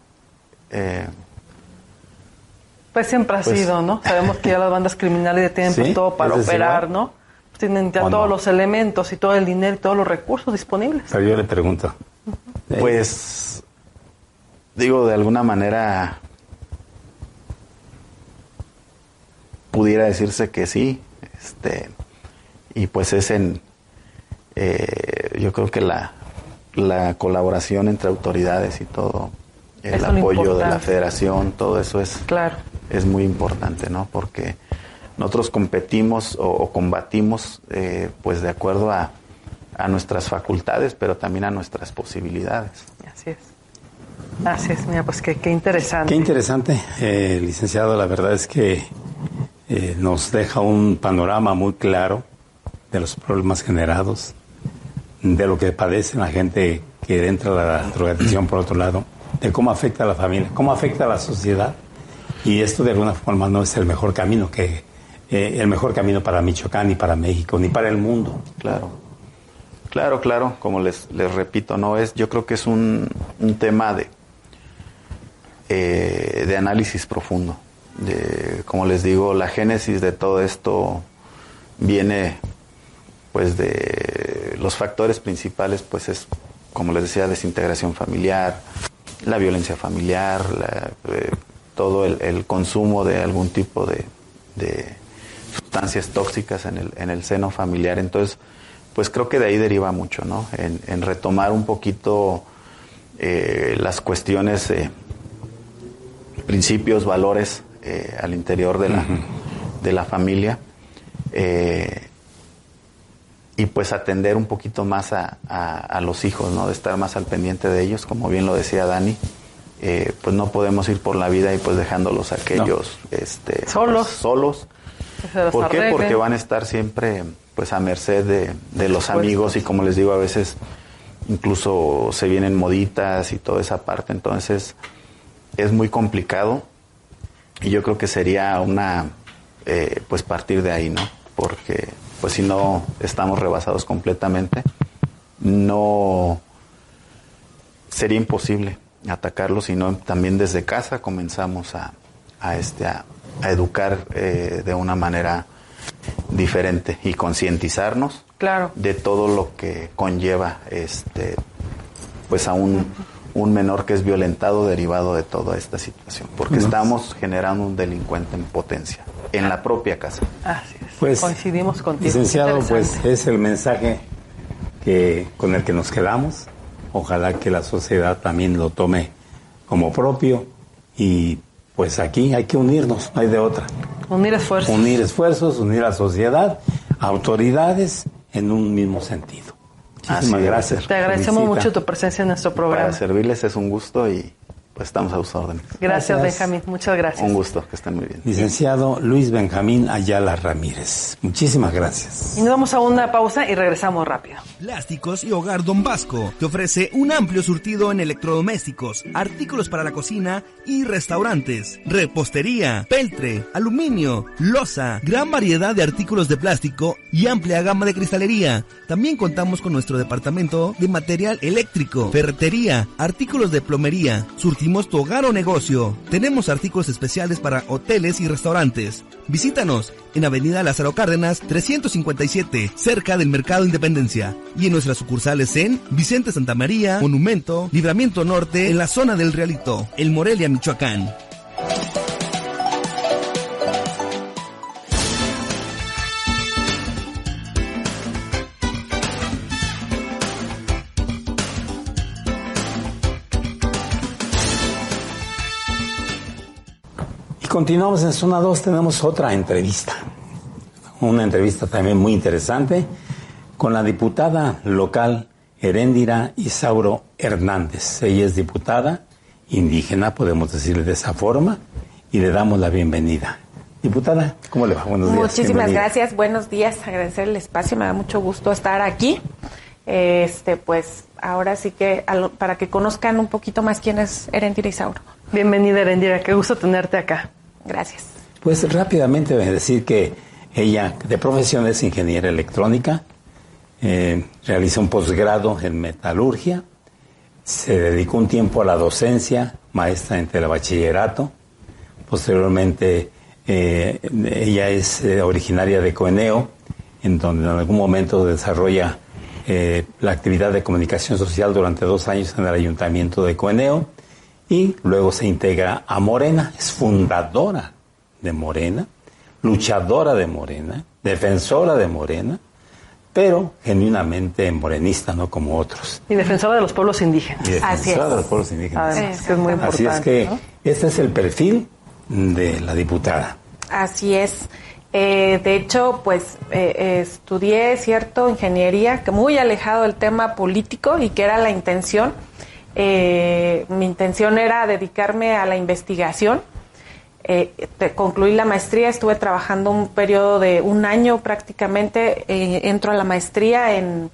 Speaker 2: Pues siempre ha sido, ¿no? Sabemos que ya las bandas criminales ya tienen pues todo para operar, ¿no? Tienen ya todos los elementos y todo el dinero y todos los recursos disponibles.
Speaker 1: Pero yo le pregunto.
Speaker 3: Pues, de alguna manera pudiera decirse que sí. Y pues es yo creo que la colaboración entre autoridades y todo, el apoyo de la federación, todo eso es muy importante, ¿no? Porque nosotros competimos o combatimos pues de acuerdo a nuestras facultades, pero también a nuestras posibilidades.
Speaker 2: Así es, mira, pues qué interesante.
Speaker 1: Qué interesante, licenciado, la verdad es que nos deja un panorama muy claro de los problemas generados, de lo que padece la gente que entra a la drogadicción por otro lado, de cómo afecta a la familia, cómo afecta a la sociedad. Y esto de alguna forma no es el mejor camino para Michoacán, ni para México, ni para el mundo.
Speaker 3: Claro, como les repito, yo creo que es un tema de análisis profundo. Como les digo, la génesis de todo esto viene pues de los factores principales, pues es, como les decía, desintegración familiar, la violencia familiar, todo el consumo de algún tipo de sustancias tóxicas en el seno familiar. Entonces, pues creo que de ahí deriva mucho, ¿no? En retomar un poquito las cuestiones, principios, valores al interior de la familia, y pues atender un poquito más a los hijos, ¿no? De estar más al pendiente de ellos, como bien lo decía Dani. Pues no podemos ir por la vida y pues dejándolos a aquellos solos. ¿Por qué? Porque van a estar siempre pues a merced de los amigos, y como les digo, a veces incluso se vienen moditas y toda esa parte. Entonces es muy complicado, y yo creo que sería pues partir de ahí, ¿no? Porque pues si no estamos rebasados completamente, no sería imposible atacarlos, sino también desde casa comenzamos a educar de una manera diferente y concientizarnos de todo lo que conlleva pues a un menor que es violentado derivado de toda esta situación, porque estamos generando un delincuente en potencia en la propia casa.
Speaker 2: Así es.
Speaker 1: Pues,
Speaker 2: coincidimos contigo.
Speaker 1: Licenciado, pues es el mensaje con el que nos quedamos. Ojalá que la sociedad también lo tome como propio, y pues aquí hay que unirnos, no hay de otra.
Speaker 2: Unir esfuerzos.
Speaker 1: Unir esfuerzos, unir a la sociedad, autoridades en un mismo sentido. Muchísimas gracias.
Speaker 2: Te agradecemos mucho tu presencia en nuestro programa.
Speaker 3: Para servirles es un gusto, y pues estamos a sus órdenes.
Speaker 2: Gracias, Benjamín. Muchas gracias.
Speaker 3: Un gusto, que estén muy bien.
Speaker 1: Licenciado Luis Benjamín Ayala Ramírez, muchísimas gracias.
Speaker 2: Y nos vamos a una pausa y regresamos rápido.
Speaker 4: Plásticos y Hogar Don Vasco te ofrece un amplio surtido en electrodomésticos, artículos para la cocina y restaurantes, repostería, peltre, aluminio, loza, gran variedad de artículos de plástico y amplia gama de cristalería. También contamos con nuestro departamento de material eléctrico, ferretería, artículos de plomería. Surtimos tu hogar o negocio. Tenemos artículos especiales para hoteles y restaurantes. Visítanos en Avenida Lázaro Cárdenas 357, cerca del Mercado Independencia, y en nuestras sucursales en Vicente Santa María, Monumento, Libramiento Norte, en la zona del Realito, El Morelia, Michoacán.
Speaker 1: Continuamos en Zona 2, tenemos otra entrevista. Una entrevista también muy interesante con la diputada local Heréndira Isauro Hernández. Ella es diputada indígena, podemos decirle de esa forma, y le damos la bienvenida. Diputada, ¿cómo le va? Buenos días.
Speaker 5: Muchísimas gracias, buenos días, agradecer el espacio, me da mucho gusto estar aquí. Pues ahora sí que para que conozcan un poquito más quién es Heréndira Isauro.
Speaker 2: Bienvenida, Heréndira, qué gusto tenerte acá.
Speaker 5: Gracias.
Speaker 1: Pues rápidamente voy a decir que ella de profesión es ingeniera electrónica, realizó un posgrado en metalurgia, se dedicó un tiempo a la docencia, maestra en telebachillerato. Posteriormente ella es originaria de Coeneo, en donde en algún momento desarrolla la actividad de comunicación social durante 2 años en el ayuntamiento de Coeneo, y luego se integra a Morena. Es fundadora de Morena, luchadora de Morena, defensora de Morena, pero genuinamente morenista, no como otros.
Speaker 2: Y defensora de los pueblos indígenas.
Speaker 1: Y defensora de los pueblos indígenas.
Speaker 2: Además, que es muy importante.
Speaker 1: Así es que,
Speaker 2: ¿no?
Speaker 1: Este es el perfil de la diputada.
Speaker 5: Así es. De hecho, pues estudié, ingeniería, que muy alejado del tema político, y que era la intención. Mi intención era dedicarme a la investigación. concluí la maestría, estuve trabajando un periodo de un año prácticamente, entro a la maestría en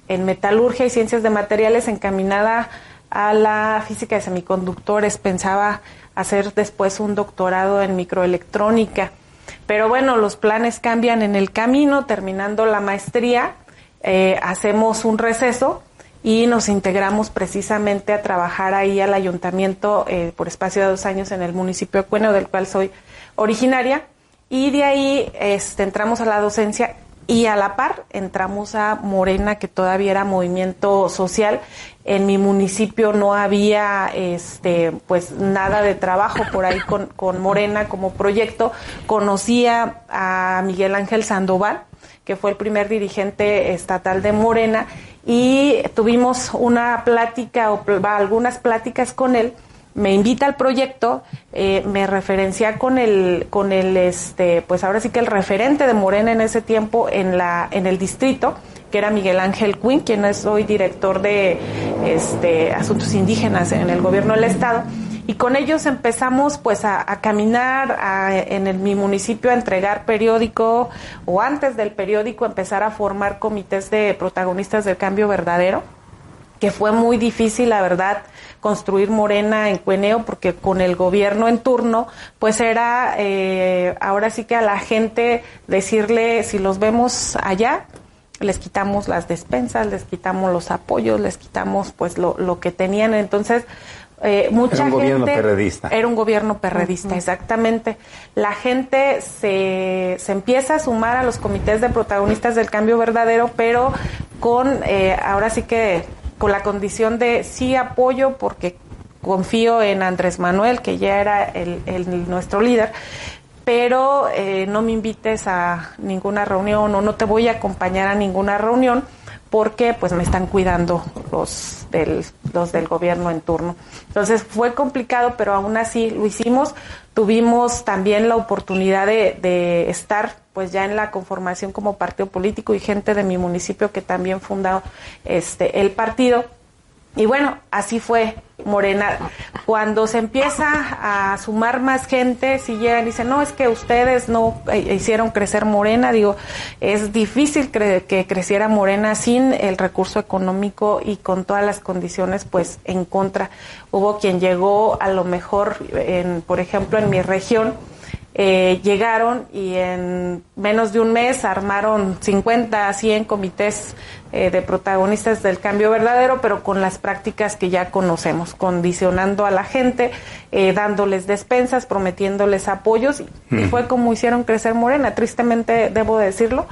Speaker 5: metalurgia y ciencias de materiales encaminada a la física de semiconductores. Pensaba hacer después un doctorado en microelectrónica, pero bueno, los planes cambian en el camino. Terminando la maestría, hacemos un receso y nos integramos precisamente a trabajar ahí al ayuntamiento por espacio de 2 años en el municipio de Cueneo, del cual soy originaria, y de ahí entramos a la docencia y a la par entramos a Morena, que todavía era movimiento social. En mi municipio no había pues nada de trabajo por ahí con Morena como proyecto. Conocía a Miguel Ángel Sandoval, que fue el primer dirigente estatal de Morena, y tuvimos una plática o algunas pláticas con él. Me invita al proyecto, me referencia con el pues ahora sí que el referente de Morena en ese tiempo en el distrito, que era Miguel Ángel Quinn, quien es hoy director de asuntos indígenas en el gobierno del estado. Y con ellos empezamos pues a caminar mi municipio, a entregar periódico, o antes del periódico empezar a formar comités de protagonistas del cambio verdadero, que fue muy difícil, la verdad, construir Morena en Cueneo, porque con el gobierno en turno, pues era ahora sí que a la gente decirle, si los vemos allá, les quitamos las despensas, les quitamos los apoyos, les quitamos pues lo que tenían. Entonces, mucha
Speaker 1: era un
Speaker 5: gente,
Speaker 1: gobierno perredista.
Speaker 5: Era un gobierno perredista, exactamente. La gente se empieza a sumar a los comités de protagonistas del cambio verdadero, pero con ahora sí que con la condición de sí apoyo, porque confío en Andrés Manuel, que ya era nuestro líder, pero no me invites a ninguna reunión o no te voy a acompañar a ninguna reunión, porque pues me están cuidando los del gobierno en turno. Entonces fue complicado, pero aún así lo hicimos. Tuvimos también la oportunidad de estar pues ya en la conformación como partido político, y gente de mi municipio que también fundó el partido. Y bueno, así fue Morena. Cuando se empieza a sumar más gente, si llegan y dicen, no, es que ustedes no hicieron crecer Morena, digo, es difícil que creciera Morena sin el recurso económico y con todas las condiciones pues en contra. Hubo quien llegó, a lo mejor, por ejemplo, en mi región, llegaron y en menos de un mes armaron 50 a 100 comités de protagonistas del cambio verdadero, pero con las prácticas que ya conocemos, condicionando a la gente, dándoles despensas, prometiéndoles apoyos, y fue como hicieron crecer Morena, tristemente debo decirlo,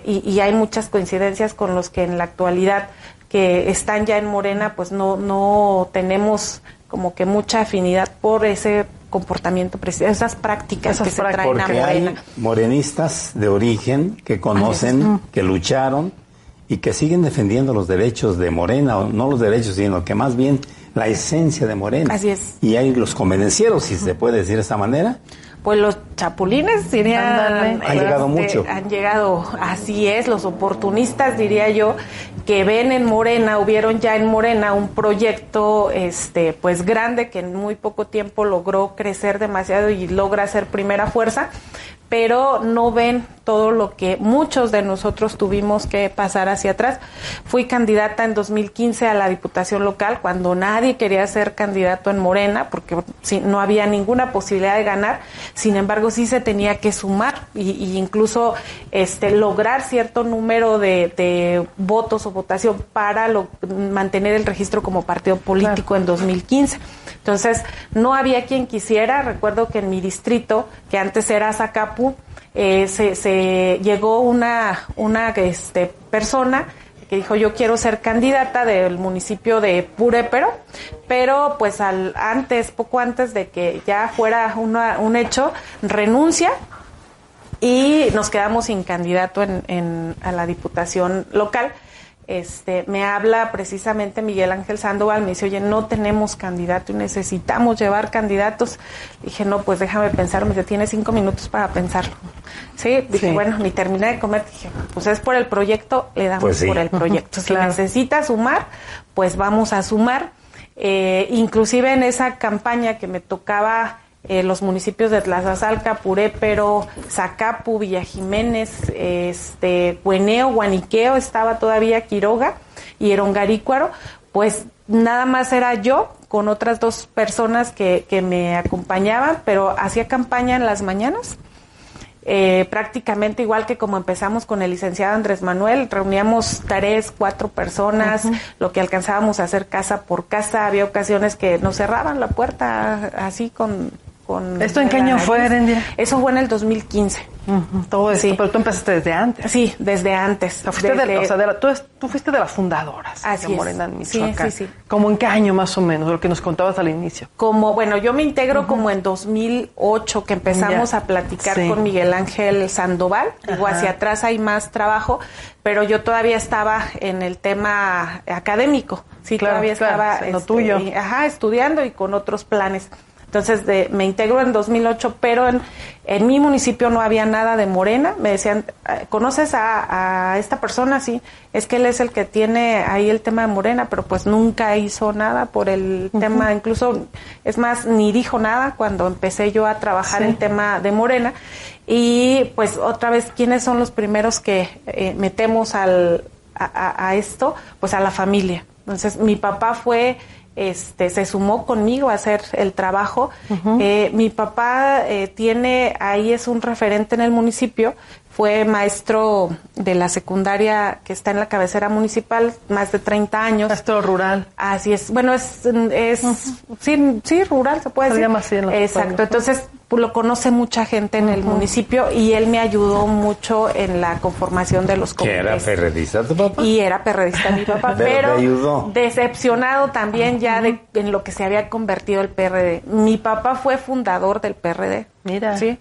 Speaker 5: y hay muchas coincidencias con los que en la actualidad que están ya en Morena, pues no tenemos como que mucha afinidad por ese comportamiento, esas prácticas que se traen a Morena.
Speaker 1: Hay morenistas de origen que conocen, que lucharon y que siguen defendiendo los derechos de Morena, o no los derechos, sino que más bien la esencia de Morena.
Speaker 5: Así es.
Speaker 1: Y hay los convenencieros, si se puede decir de esa manera.
Speaker 5: Pues los chapulines dirían,
Speaker 1: han llegado mucho.
Speaker 5: Han llegado, así es, los oportunistas, diría yo, que ven en Morena, o vieron ya en Morena un proyecto pues grande, que en muy poco tiempo logró crecer demasiado y logra ser primera fuerza, pero no ven todo lo que muchos de nosotros tuvimos que pasar hacia atrás. Fui candidata en 2015 a la Diputación Local, cuando nadie quería ser candidato en Morena, porque no había ninguna posibilidad de ganar. Sin embargo, sí se tenía que sumar y incluso lograr cierto número de votos o votación para mantener el registro como partido político, claro, en 2015. Entonces, no había quien quisiera. Recuerdo que en mi distrito, que antes era Zacapu, se llegó una persona que dijo, yo quiero ser candidata del municipio de Purépero, pero pues poco antes de que ya fuera un hecho, renuncia y nos quedamos sin candidato a la Diputación Local. Me habla precisamente Miguel Ángel Sandoval, me dice, oye, no tenemos candidato y necesitamos llevar candidatos. Dije, no, pues déjame pensar. Me dice, tienes 5 minutos para pensarlo. Sí, dije, bueno, ni terminé de comer. Dije, pues es por el proyecto, le damos pues sí, por el proyecto. Si claro, necesita sumar, pues vamos a sumar. Inclusive en esa campaña que me tocaba los municipios de Tlazazalca, Purépero, Zacapu, Villa Jiménez, Cueneo, Guaniqueo, estaba todavía Quiroga y Erongarícuaro, pues nada más era yo con otras 2 personas que me acompañaban, pero hacía campaña en las mañanas. Prácticamente igual que como empezamos con el licenciado Andrés Manuel, reuníamos 3, 4 personas, lo que alcanzábamos a hacer casa por casa. Había ocasiones que nos cerraban la puerta así con
Speaker 2: ¿Esto en qué año fue, Herendia?
Speaker 5: Eso fue en el 2015.
Speaker 2: Todo esto,
Speaker 5: sí.
Speaker 2: Pero tú empezaste desde antes.
Speaker 5: Sí, desde antes.
Speaker 2: O sea, tú fuiste de las fundadoras de Morena en Michoacán.
Speaker 5: Sí.
Speaker 2: ¿Cómo en qué año más o menos? Lo que nos contabas al inicio.
Speaker 5: Bueno, yo me integro como en 2008, que empezamos a platicar con Miguel Ángel Sandoval. Digo, hacia atrás hay más trabajo, pero yo todavía estaba en el tema académico. Sí, claro, todavía estaba
Speaker 2: lo tuyo.
Speaker 5: Estudiando y con otros planes. Entonces me integro en 2008, pero en mi municipio no había nada de Morena. Me decían, ¿conoces a esta persona? Sí, es que él es el que tiene ahí el tema de Morena, pero pues nunca hizo nada por el tema, incluso, es más, ni dijo nada cuando empecé yo a trabajar el tema de Morena. Y pues otra vez, ¿quiénes son los primeros que metemos a esto? Pues a la familia. Entonces mi papá se sumó conmigo a hacer el trabajo. Mi papá es un referente en el municipio, fue maestro de la secundaria que está en la cabecera municipal, más de 30 años.
Speaker 2: Maestro rural.
Speaker 5: Así es, bueno, sí, rural se puede decir.
Speaker 2: Llama así en los
Speaker 5: Exacto,
Speaker 2: pueblos.
Speaker 5: Entonces lo conoce mucha gente en el municipio y él me ayudó mucho en la conformación de los comités.
Speaker 1: ¿Que era perredista tu papá?
Speaker 5: Y era perredista mi papá, pero
Speaker 1: te ayudó.
Speaker 5: Decepcionado también ya en lo que se había convertido el PRD. Mi papá fue fundador del PRD.
Speaker 2: Mira.
Speaker 5: Sí,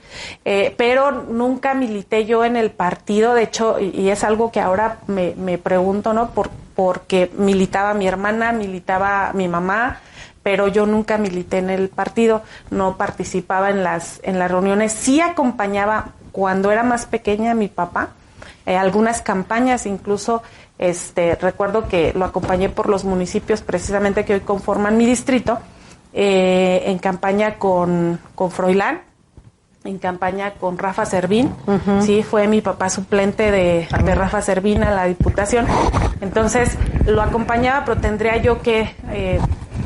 Speaker 5: pero nunca milité yo en el partido, de hecho, y es algo que ahora me pregunto, ¿no? Porque militaba mi hermana, militaba mi mamá, pero yo nunca milité en el partido, no participaba en las reuniones, sí acompañaba cuando era más pequeña a mi papá, algunas campañas, incluso recuerdo que lo acompañé por los municipios precisamente que hoy conforman mi distrito, en campaña con Froilán, en campaña con Rafa Servín, sí, fue mi papá suplente de Rafa Servín a la Diputación, entonces lo acompañaba, pero tendría yo que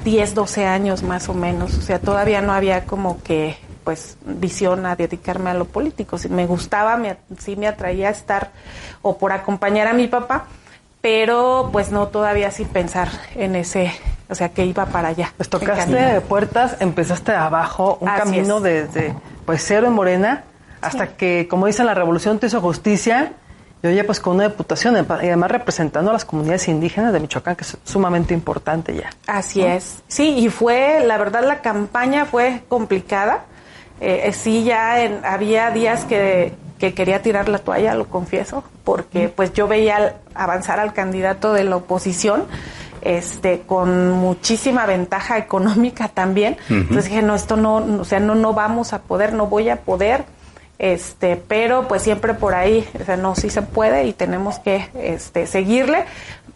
Speaker 5: 10, 12 años más o menos, o sea, todavía no había como que, pues, visión a dedicarme a lo político, si me gustaba, sí me atraía estar, o por acompañar a mi papá, pero pues no todavía sin pensar en ese, o sea, que iba para allá.
Speaker 2: Pues tocaste puertas, empezaste abajo, un camino desde, pues, cero en Morena, hasta que, como dicen, la revolución te hizo justicia, y hoy ya pues con una diputación, y además representando a las comunidades indígenas de Michoacán, que es sumamente importante ya.
Speaker 5: Así es. Sí, y la verdad, la campaña fue complicada. Sí, había días que quería tirar la toalla, lo confieso, porque pues yo veía avanzar al candidato de la oposición, con muchísima ventaja económica también. Entonces dije, no, esto no, o sea, no vamos a poder, no voy a poder. Pero pues siempre por ahí, o sea, no, sí se puede y tenemos que seguirle.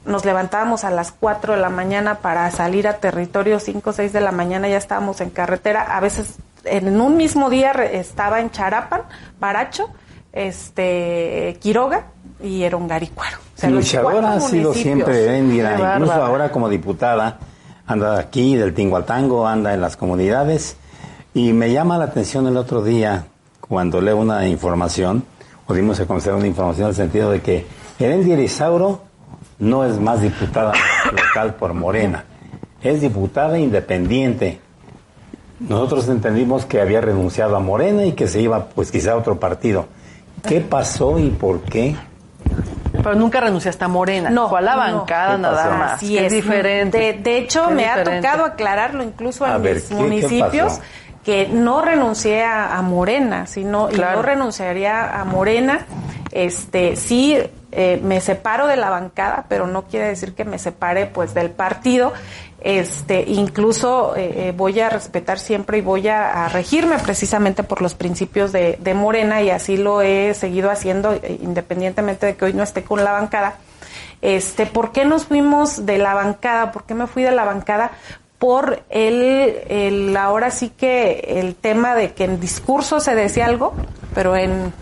Speaker 5: Nos levantábamos a las 4 de la mañana para salir a territorio, 5 o 6 de la mañana ya estábamos en carretera. A veces en un mismo día estaba en Charapan, Baracho, Quiroga y Erongarícuaro. O sea,
Speaker 1: luchadora ha sido siempre Herendia, incluso ahora como diputada, anda aquí del Tinguatango, anda en las comunidades, y me llama la atención el otro día cuando leo una información, o dimos a conocer una información en el sentido de que Herendia Erizauro no es más diputada local por Morena, es diputada independiente. Nosotros entendimos que había renunciado a Morena y que se iba, pues, quizá a otro partido. ¿Qué pasó y por qué?
Speaker 2: Pero nunca renunciaste a Morena.
Speaker 5: No,
Speaker 2: fue a la bancada nada más.
Speaker 5: Así
Speaker 2: es diferente.
Speaker 5: De hecho, me ha tocado aclararlo incluso en mis municipios, que no renuncié a Morena, sino y no renunciaría a Morena. Sí, me separo de la bancada, pero no quiere decir que me separe pues del partido. Incluso voy a respetar siempre y voy a regirme precisamente por los principios de Morena, y así lo he seguido haciendo independientemente de que hoy no esté con la bancada. ¿Por qué nos fuimos de la bancada? ¿Por qué me fui de la bancada? por ahora sí que el tema de que en discurso se decía algo, pero en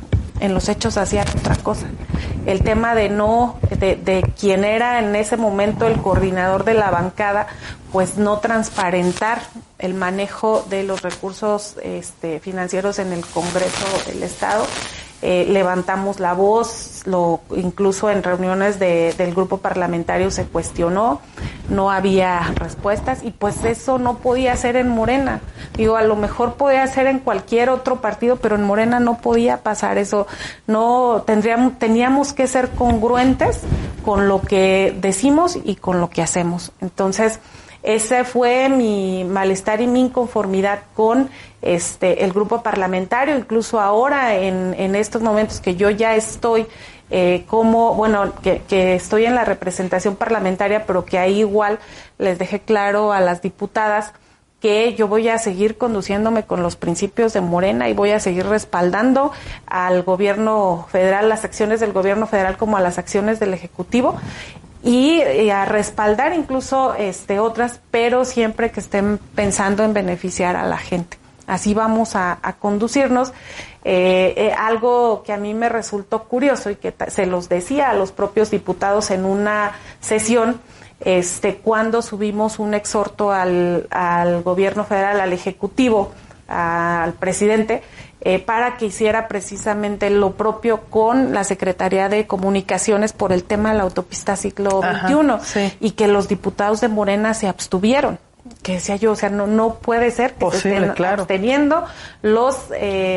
Speaker 5: los hechos hacían otra cosa. El tema de quién era en ese momento el coordinador de la bancada, pues no transparentar el manejo de los recursos financieros en el Congreso del Estado. Levantamos la voz, incluso en reuniones del grupo parlamentario se cuestionó, no había respuestas y pues eso no podía ser en Morena. Digo, a lo mejor podía ser en cualquier otro partido, pero en Morena no podía pasar eso. No teníamos que ser congruentes con lo que decimos y con lo que hacemos. Entonces, ese fue mi malestar y mi inconformidad con el grupo parlamentario. Incluso ahora, en estos momentos que yo ya estoy que estoy en la representación parlamentaria, pero que ahí igual les dejé claro a las diputadas que yo voy a seguir conduciéndome con los principios de Morena y voy a seguir respaldando al gobierno federal, las acciones del gobierno federal como a las acciones del Ejecutivo, y a respaldar incluso otras, pero siempre que estén pensando en beneficiar a la gente. Así vamos a conducirnos. Algo que a mí me resultó curioso y que se los decía a los propios diputados en una sesión, cuando subimos un exhorto al gobierno federal, al Ejecutivo, al presidente, para que hiciera precisamente lo propio con la Secretaría de Comunicaciones por el tema de la autopista Siglo XXI, sí. Y que los diputados de Morena se abstuvieron. Que decía yo, o sea, no puede ser que se estén absteniendo los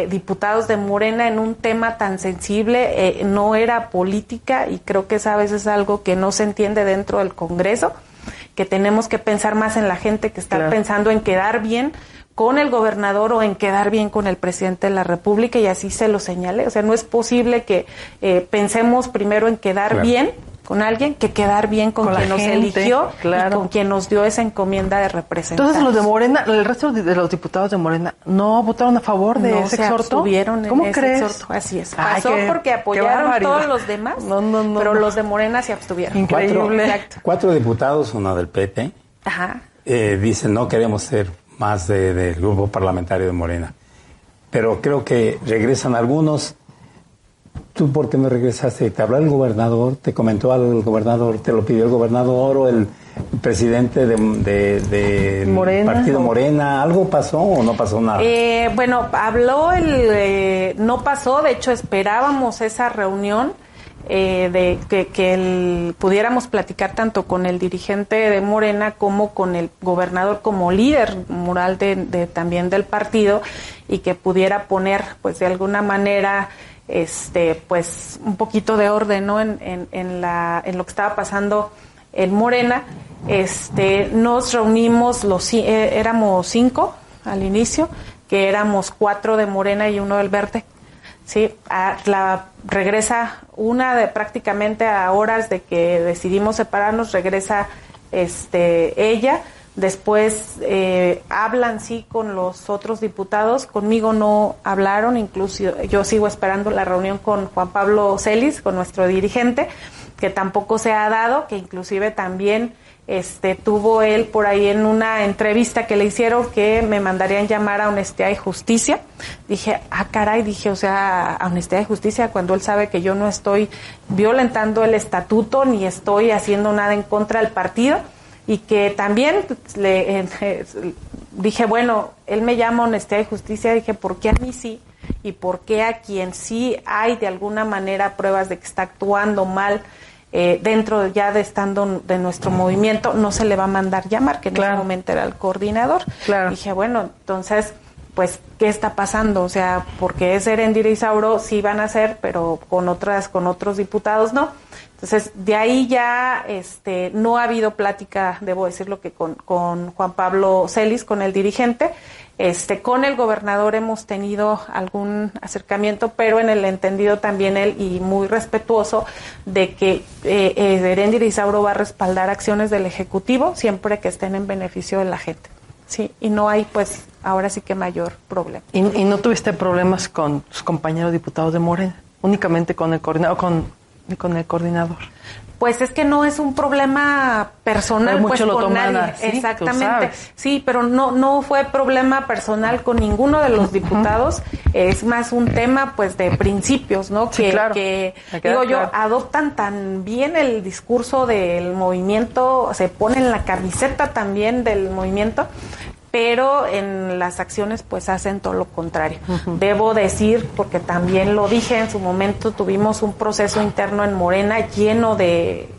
Speaker 5: diputados de Morena en un tema tan sensible. No era política, y creo que esa vez es algo que no se entiende dentro del Congreso, que tenemos que pensar más en la gente que está pensando en quedar bien con el gobernador o en quedar bien con el presidente de la República, y así se lo señalé. O sea, no es posible que pensemos primero en quedar bien con alguien que quedar bien con quien nos eligió y con quien nos dio esa encomienda de representar.
Speaker 2: Entonces los de Morena, el resto de los diputados de Morena, ¿no votaron a favor de ese exhorto?
Speaker 5: ¿Cómo crees? Exhorto. Así es. Pasó porque apoyaron todos los demás, pero los de Morena se abstuvieron.
Speaker 2: Increíble.
Speaker 1: 4 diputados, uno del PP, dicen no queremos ser más del grupo parlamentario de Morena. Pero creo que regresan algunos. ¿Tú por qué no regresaste? ¿Te habló el gobernador? ¿Te comentó al gobernador? ¿Te lo pidió el gobernador o el presidente de
Speaker 2: Morena,
Speaker 1: partido Morena? ¿Algo pasó o no pasó nada?
Speaker 5: Habló no pasó. De hecho, esperábamos esa reunión de que pudiéramos platicar tanto con el dirigente de Morena como con el gobernador como líder moral también del partido, y que pudiera poner, pues de alguna manera, pues un poquito de orden, ¿no? en lo que estaba pasando en Morena. Nos reunimos, éramos 5 al inicio, que éramos 4 de Morena y 1 del Verde. Sí, regresa una prácticamente a horas de que decidimos separarnos, regresa ella. Después hablan con los otros diputados, conmigo no hablaron, incluso yo sigo esperando la reunión con Juan Pablo Celis, con nuestro dirigente, que tampoco se ha dado, que inclusive también tuvo él por ahí en una entrevista que le hicieron que me mandarían llamar a Honestidad y Justicia. Dije, caray, o sea, a Honestidad y Justicia, cuando él sabe que yo no estoy violentando el estatuto ni estoy haciendo nada en contra del partido. Y que también dije, bueno, él me llama Honestidad y Justicia, dije, ¿por qué a mí sí? ¿Y por qué a quien sí hay de alguna manera pruebas de que está actuando mal dentro ya de estando de nuestro movimiento, no se le va a mandar llamar, que en ese momento era el coordinador? Dije, bueno, entonces, pues, ¿qué está pasando? O sea, porque es Erendira y Sauro sí van a ser, pero con otros diputados no. Entonces, de ahí ya no ha habido plática, debo decirlo, que con Juan Pablo Celis, con el dirigente. Con el gobernador hemos tenido algún acercamiento, pero en el entendido también él, y muy respetuoso, de que Erendira y Sauro va a respaldar acciones del Ejecutivo siempre que estén en beneficio de la gente. Sí, y no hay, pues, ahora sí que mayor problema.
Speaker 2: ¿Y no tuviste problemas con sus compañeros diputados de Morena? Únicamente con el coordinador, con con el coordinador?
Speaker 5: Pues es que no es un problema personal, pues con nadie.
Speaker 2: ¿Sí?
Speaker 5: Exactamente. Sí, pero no fue problema personal con ninguno de los diputados. Es más un tema, pues, de principios, ¿no?
Speaker 2: Sí, claro.
Speaker 5: Que digo yo, adoptan tan bien el discurso del movimiento, se ponen la camiseta también del movimiento, pero en las acciones pues hacen todo lo contrario. Debo decir, porque también lo dije en su momento, tuvimos un proceso interno en Morena lleno de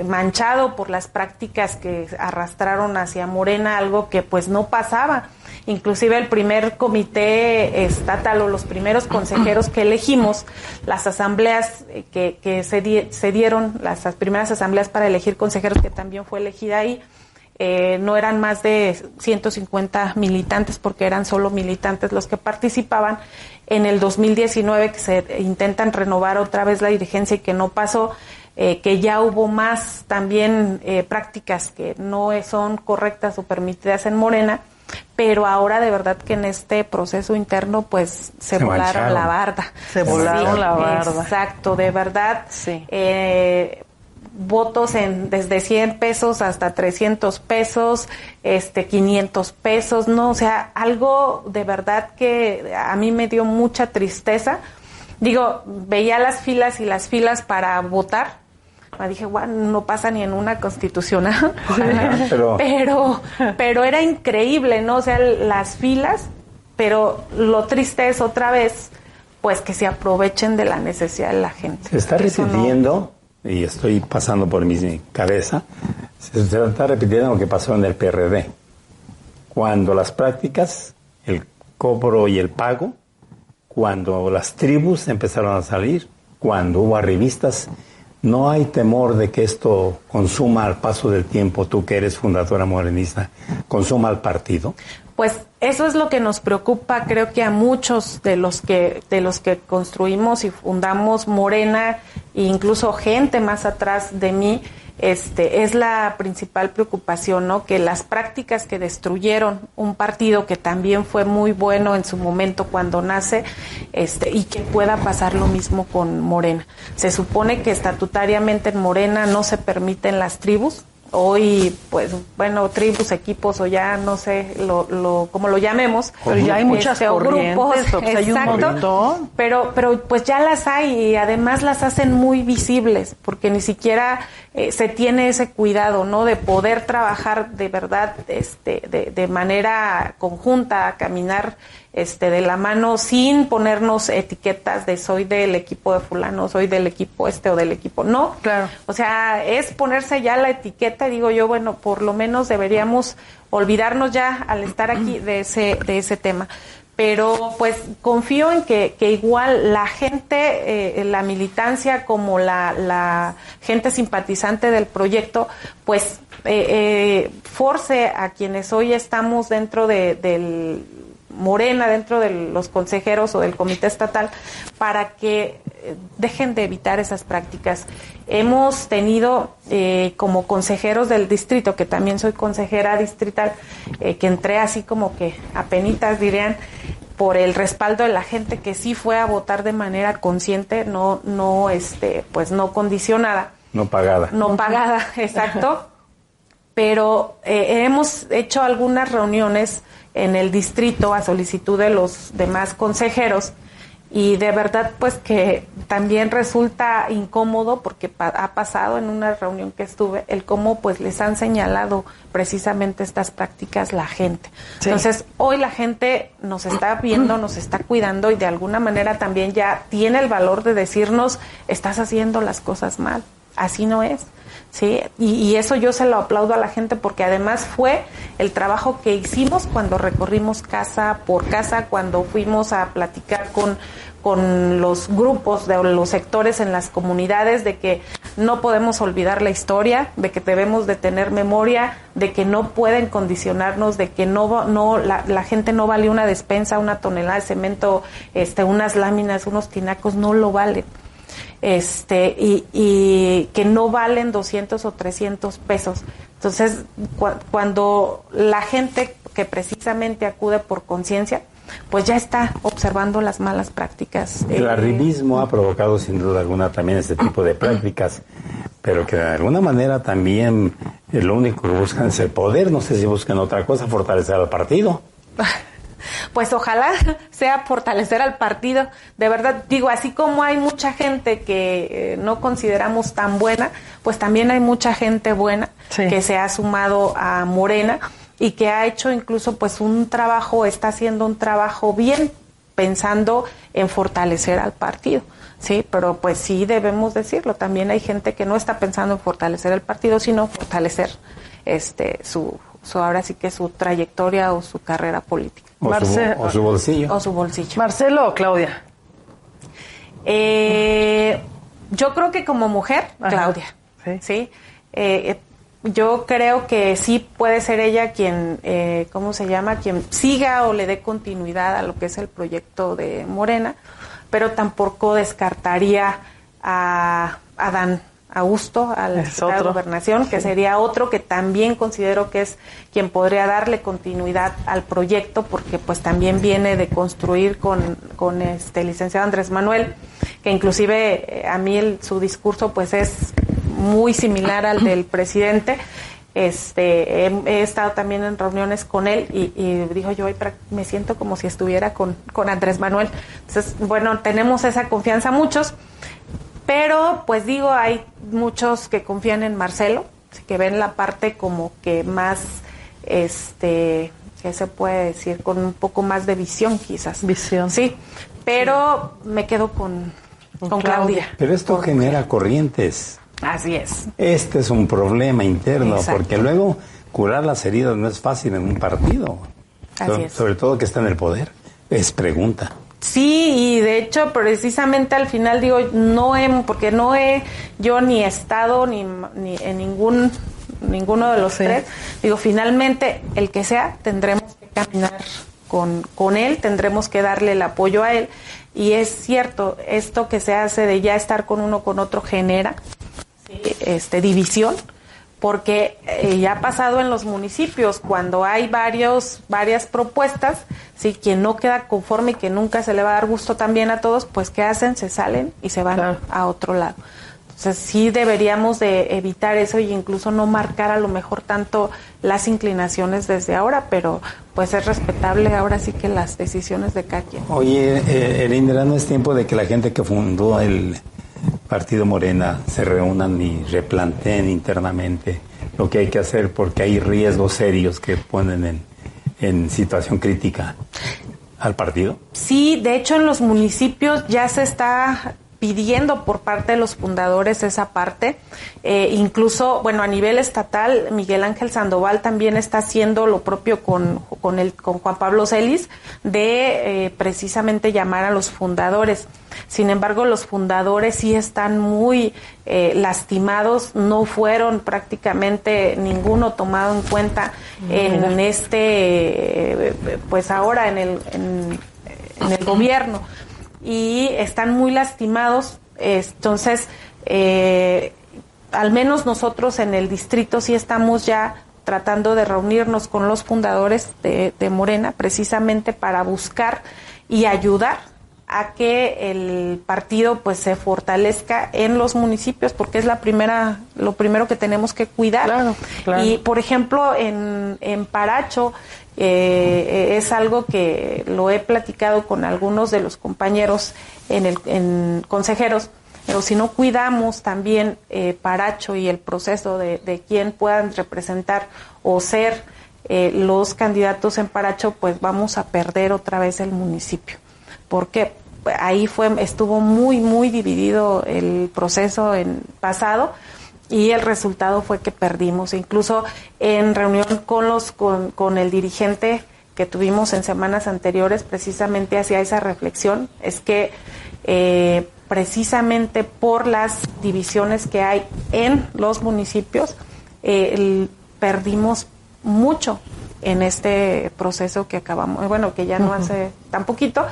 Speaker 5: manchado por las prácticas que arrastraron hacia Morena, algo que pues no pasaba. Inclusive el primer comité estatal o los primeros consejeros que elegimos, las asambleas que se dieron, las primeras asambleas para elegir consejeros, que también fue elegida ahí, no eran más de 150 militantes, porque eran solo militantes los que participaban. En el 2019, que se intentan renovar otra vez la dirigencia y que no pasó, que ya hubo más también prácticas que no son correctas o permitidas en Morena, pero ahora de verdad que en este proceso interno pues se volaron la barda.
Speaker 2: Se volaron la barda.
Speaker 5: Exacto, de verdad.
Speaker 2: Sí.
Speaker 5: Votos desde 100 pesos hasta 300 pesos, 500 pesos, ¿no? O sea, algo de verdad que a mí me dio mucha tristeza. Digo, veía las filas y las filas para votar. Me dije, bueno, no pasa ni en una constitucional. pero era increíble, ¿no? O sea, las filas, pero lo triste es otra vez, pues que se aprovechen de la necesidad de la gente.
Speaker 1: Se está repitiendo, y estoy pasando por mi cabeza, se está repitiendo lo que pasó en el PRD. Cuando las prácticas, el cobro y el pago, cuando las tribus empezaron a salir, cuando hubo arribistas, no hay temor de que esto consuma al paso del tiempo, tú que eres fundadora morenista, consuma al partido.
Speaker 5: Pues eso es lo que nos preocupa, creo que a muchos de los que construimos y fundamos Morena, e incluso gente más atrás de mí, es la principal preocupación, ¿no? Que las prácticas que destruyeron un partido que también fue muy bueno en su momento cuando nace, y que pueda pasar lo mismo con Morena. Se supone que estatutariamente en Morena no se permiten las tribus. Hoy, pues, bueno, tribus, equipos o ya no sé cómo lo llamemos.
Speaker 2: Pero ya hay muchas corrientes,
Speaker 5: grupos,
Speaker 2: pues, hay un montón.
Speaker 5: Pero pues ya las hay y además las hacen muy visibles, porque ni siquiera se tiene ese cuidado, ¿no? De poder trabajar de verdad, de manera conjunta, caminar de la mano sin ponernos etiquetas de soy del equipo de fulano, soy del equipo o del equipo. No,
Speaker 2: claro.
Speaker 5: O sea, es ponerse ya la etiqueta, digo yo, bueno, por lo menos deberíamos olvidarnos ya al estar aquí de ese tema. Pero pues confío en que igual la gente, la militancia como la gente simpatizante del proyecto, pues force a quienes hoy estamos dentro del Morena, dentro de los consejeros o del comité estatal, para que dejen de evitar esas prácticas. Hemos tenido como consejeros del distrito, que también soy consejera distrital, que entré así como que apenitas dirían, por el respaldo de la gente que sí fue a votar de manera consciente, pues no condicionada.
Speaker 1: No pagada.
Speaker 5: No pagada, exacto. Pero hemos hecho algunas reuniones en el distrito a solicitud de los demás consejeros y de verdad pues que también resulta incómodo porque ha pasado en una reunión que estuve el cómo pues les han señalado precisamente estas prácticas la gente. Sí. Entonces hoy la gente nos está viendo, nos está cuidando y de alguna manera también ya tiene el valor de decirnos estás haciendo las cosas mal, así no es. Sí, y eso yo se lo aplaudo a la gente porque además fue el trabajo que hicimos cuando recorrimos casa por casa, cuando fuimos a platicar con los grupos de los sectores en las comunidades de que no podemos olvidar la historia, de que debemos de tener memoria, de que no pueden condicionarnos, de que la gente no vale una despensa, una tonelada de cemento, unas láminas, unos tinacos, no lo valen. Y que no valen 200 o 300 pesos. Entonces, cuando la gente que precisamente acude por conciencia, pues ya está observando las malas prácticas.
Speaker 1: El arribismo ha provocado sin duda alguna también este tipo de prácticas, pero que de alguna manera también lo único que buscan es el poder. No sé si buscan otra cosa, fortalecer al partido.
Speaker 5: Pues ojalá sea fortalecer al partido. De verdad, digo, así como hay mucha gente que no consideramos tan buena, pues también hay mucha gente buena que se ha sumado a Morena y que ha hecho incluso pues un trabajo, está haciendo un trabajo bien, pensando en fortalecer al partido. Sí, pero pues sí debemos decirlo, también hay gente que no está pensando en fortalecer el partido, sino fortalecer su ahora sí que su trayectoria o su carrera política.
Speaker 1: O su bolsillo.
Speaker 5: O su bolsillo.
Speaker 2: ¿Marcelo o Claudia?
Speaker 5: Yo creo que como mujer, Claudia. ¿Sí? Yo creo que sí puede ser ella quien, quien siga o le dé continuidad a lo que es el proyecto de Morena, pero tampoco descartaría a Dan Augusto, al secretario de Gobernación, que sería otro que también considero que es quien podría darle continuidad al proyecto, porque pues también viene de construir con el licenciado Andrés Manuel, que inclusive a mí su discurso pues es muy similar al del presidente. He estado también en reuniones con él y dijo yo, me siento como si estuviera con Andrés Manuel. Entonces, bueno, tenemos esa confianza muchos. Pero, pues digo, hay muchos que confían en Marcelo, que ven la parte como que más, ¿qué se puede decir? Con un poco más de visión, quizás.
Speaker 2: Visión.
Speaker 5: Sí, pero me quedo con Claudia.
Speaker 1: Pero esto genera corrientes.
Speaker 5: Así es.
Speaker 1: Este es un problema interno,
Speaker 5: Exacto.
Speaker 1: porque luego curar las heridas no es fácil en un partido.
Speaker 5: Así es.
Speaker 1: Sobre todo que está en el poder. Es pregunta.
Speaker 5: Sí, y de hecho, precisamente al final digo, porque no he yo ni estado ni en ninguno de los tres. Digo, finalmente, el que sea, tendremos que caminar con él, tendremos que darle el apoyo a él. Y es cierto, esto que se hace de ya estar con uno con otro genera división, porque ya ha pasado en los municipios, cuando hay varias propuestas, ¿sí? Quien no queda conforme y que nunca se le va a dar gusto también a todos, pues ¿qué hacen? Se salen y se van a otro lado. Entonces sí deberíamos de evitar eso y incluso no marcar a lo mejor tanto las inclinaciones desde ahora, pero pues es respetable ahora sí que las decisiones de cada quien.
Speaker 1: Oye, Elindra, ¿no es tiempo de que la gente que fundó el Partido Morena se reúnan y replanteen internamente lo que hay que hacer, porque hay riesgos serios que ponen en situación crítica al partido?
Speaker 5: Sí, de hecho en los municipios ya se está pidiendo por parte de los fundadores esa parte, incluso, bueno, a nivel estatal, Miguel Ángel Sandoval también está haciendo lo propio con Juan Pablo Celis, de precisamente llamar a los fundadores. Sin embargo, los fundadores sí están muy lastimados, no fueron prácticamente ninguno tomado en cuenta en pues ahora en el gobierno. Y están muy lastimados, entonces al menos nosotros en el distrito sí estamos ya tratando de reunirnos con los fundadores de Morena, precisamente para buscar y ayudar a que el partido pues se fortalezca en los municipios, porque es lo primero que tenemos que cuidar. Claro. Y por ejemplo en Paracho, es algo que lo he platicado con algunos de los compañeros en consejeros, pero si no cuidamos también Paracho y el proceso de quién puedan representar o ser los candidatos en Paracho, pues vamos a perder otra vez el municipio, porque ahí estuvo muy, muy dividido el proceso en pasado, y el resultado fue que perdimos. Incluso en reunión con el dirigente que tuvimos en semanas anteriores, precisamente hacia esa reflexión, es que precisamente por las divisiones que hay en los municipios, perdimos mucho en este proceso que que ya no hace tan poquito,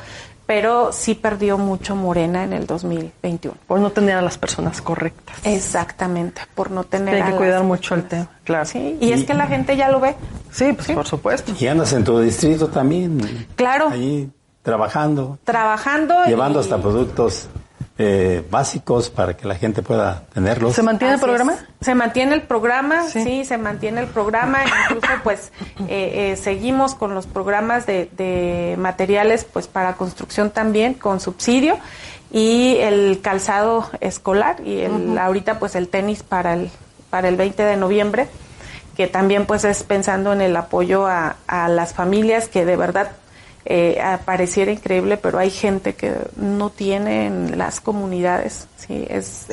Speaker 5: pero sí perdió mucho Morena en el 2021.
Speaker 2: Por no tener a las personas correctas.
Speaker 5: Exactamente, por no tener
Speaker 2: Hay que cuidar mucho el tema, claro.
Speaker 5: Sí, y es que la gente ya lo ve.
Speaker 2: Sí, pues por supuesto.
Speaker 1: Y andas en tu distrito también.
Speaker 5: Claro.
Speaker 1: Allí trabajando. Llevando hasta productos básicos para que la gente pueda tenerlos.
Speaker 2: ¿Se mantiene el programa?
Speaker 5: Se mantiene el programa, sí, se mantiene el programa. Incluso, pues, seguimos con los programas de materiales, pues, para construcción también, con subsidio, y el calzado escolar, y ahorita, pues, el tenis para el 20 de noviembre, que también, pues, es pensando en el apoyo a las familias que de verdad pareciera increíble, pero hay gente que no tiene en las comunidades. Sí, es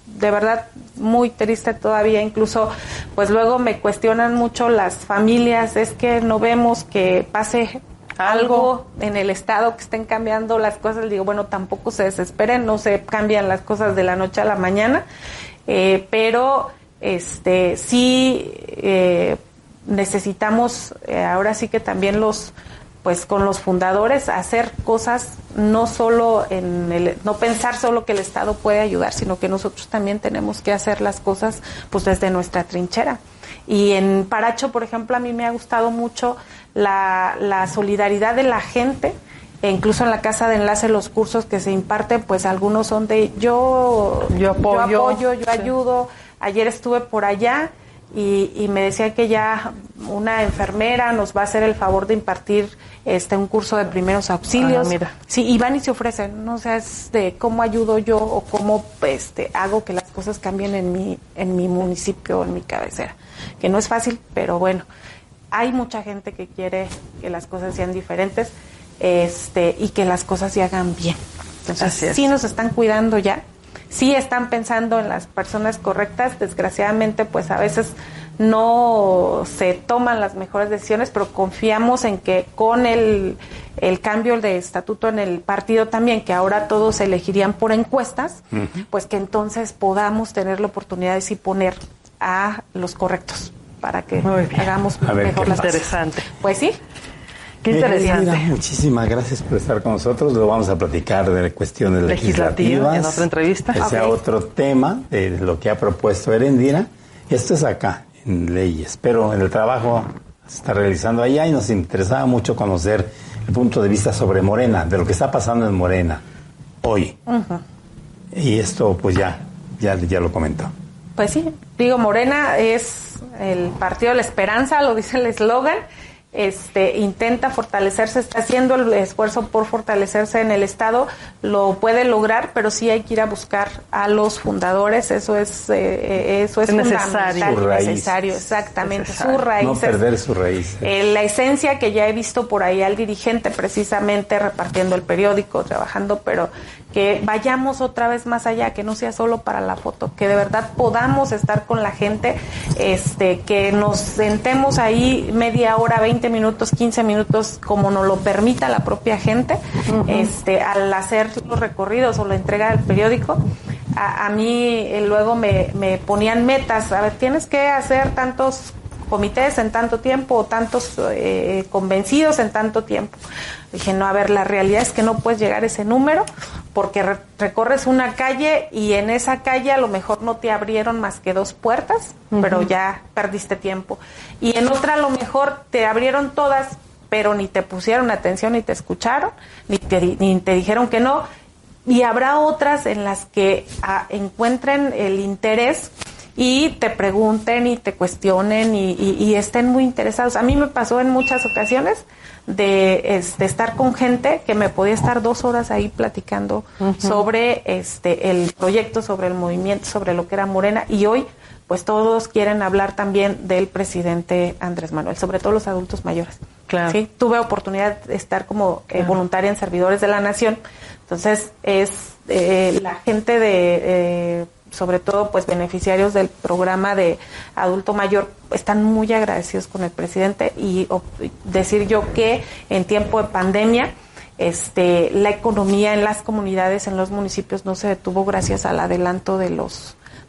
Speaker 5: de verdad muy triste todavía. Incluso, pues luego me cuestionan mucho las familias, es que no vemos que pase algo en el estado, que estén cambiando las cosas. Les digo, bueno, tampoco se desesperen, no se cambian las cosas de la noche a la mañana, pero sí necesitamos ahora sí que también pues con los fundadores hacer cosas, no solo no pensar solo que el Estado puede ayudar, sino que nosotros también tenemos que hacer las cosas pues desde nuestra trinchera. Y en Paracho, por ejemplo, a mí me ha gustado mucho la solidaridad de la gente, e incluso en la Casa de Enlace los cursos que se imparten, pues algunos son de yo apoyo, yo ayudo. Ayer estuve por allá y me decía que ya una enfermera nos va a hacer el favor de impartir un curso de primeros auxilios.
Speaker 2: Mira.
Speaker 5: Sí, y van y se ofrecen, no sé, es de cómo ayudo yo o cómo hago que las cosas cambien en mi municipio, en mi cabecera, que no es fácil, pero bueno, hay mucha gente que quiere que las cosas sean diferentes, y que las cosas se hagan bien. Entonces, sí nos están cuidando ya, sí están pensando en las personas correctas. Desgraciadamente, pues a veces no se toman las mejores decisiones, pero confiamos en que con el cambio de estatuto en el partido también, que ahora todos se elegirían por encuestas, pues que entonces podamos tener la oportunidad de sí poner a los correctos para que hagamos mejor las cosas.
Speaker 2: Interesante.
Speaker 5: Pues sí.
Speaker 2: Qué interesante.
Speaker 1: Muchísimas gracias por estar con nosotros. Lo vamos a platicar de cuestiones legislativas.
Speaker 2: En otra entrevista.
Speaker 1: Que sea otro tema de lo que ha propuesto Erendira. Esto es acá, en leyes, pero en el trabajo se está realizando allá y nos interesaba mucho conocer el punto de vista sobre Morena, de lo que está pasando en Morena hoy. Y esto pues ya lo comentó.
Speaker 5: Pues sí, digo, Morena es el partido de la esperanza, lo dice el eslogan. Intenta fortalecerse, está haciendo el esfuerzo por fortalecerse en el Estado, lo puede lograr, pero sí hay que ir a buscar a los fundadores. Eso es necesario, exactamente, sus raíces.
Speaker 1: No perder sus raíces.
Speaker 5: La esencia que ya he visto por ahí al dirigente, precisamente repartiendo el periódico, trabajando, pero que vayamos otra vez más allá, que no sea solo para la foto, que de verdad podamos estar con la gente, que nos sentemos ahí media hora, 20 minutos, 15 minutos, como nos lo permita la propia gente, al hacer los recorridos o la entrega del periódico. A mí luego me ponían metas, a ver, tienes que hacer tantos comités en tanto tiempo o tantos convencidos en tanto tiempo. Dije, no, a ver, la realidad es que no puedes llegar a ese número porque recorres una calle y en esa calle a lo mejor no te abrieron más que 2 puertas, pero ya perdiste tiempo. Y en otra a lo mejor te abrieron todas, pero ni te pusieron atención, ni te escucharon, ni te dijeron que no. Y habrá otras en las que encuentren el interés y te pregunten y te cuestionen y estén muy interesados. A mí me pasó en muchas ocasiones de estar con gente que me podía estar 2 horas ahí platicando sobre el proyecto, sobre el movimiento, sobre lo que era Morena, y hoy pues todos quieren hablar también del presidente Andrés Manuel, sobre todo los adultos mayores.
Speaker 2: Claro.
Speaker 5: ¿Sí? Tuve oportunidad de estar como voluntaria en Servidores de la Nación, entonces es la gente sobre todo pues beneficiarios del programa de adulto mayor están muy agradecidos con el presidente, y decir yo que en tiempo de pandemia la economía en las comunidades, en los municipios no se detuvo gracias al adelanto de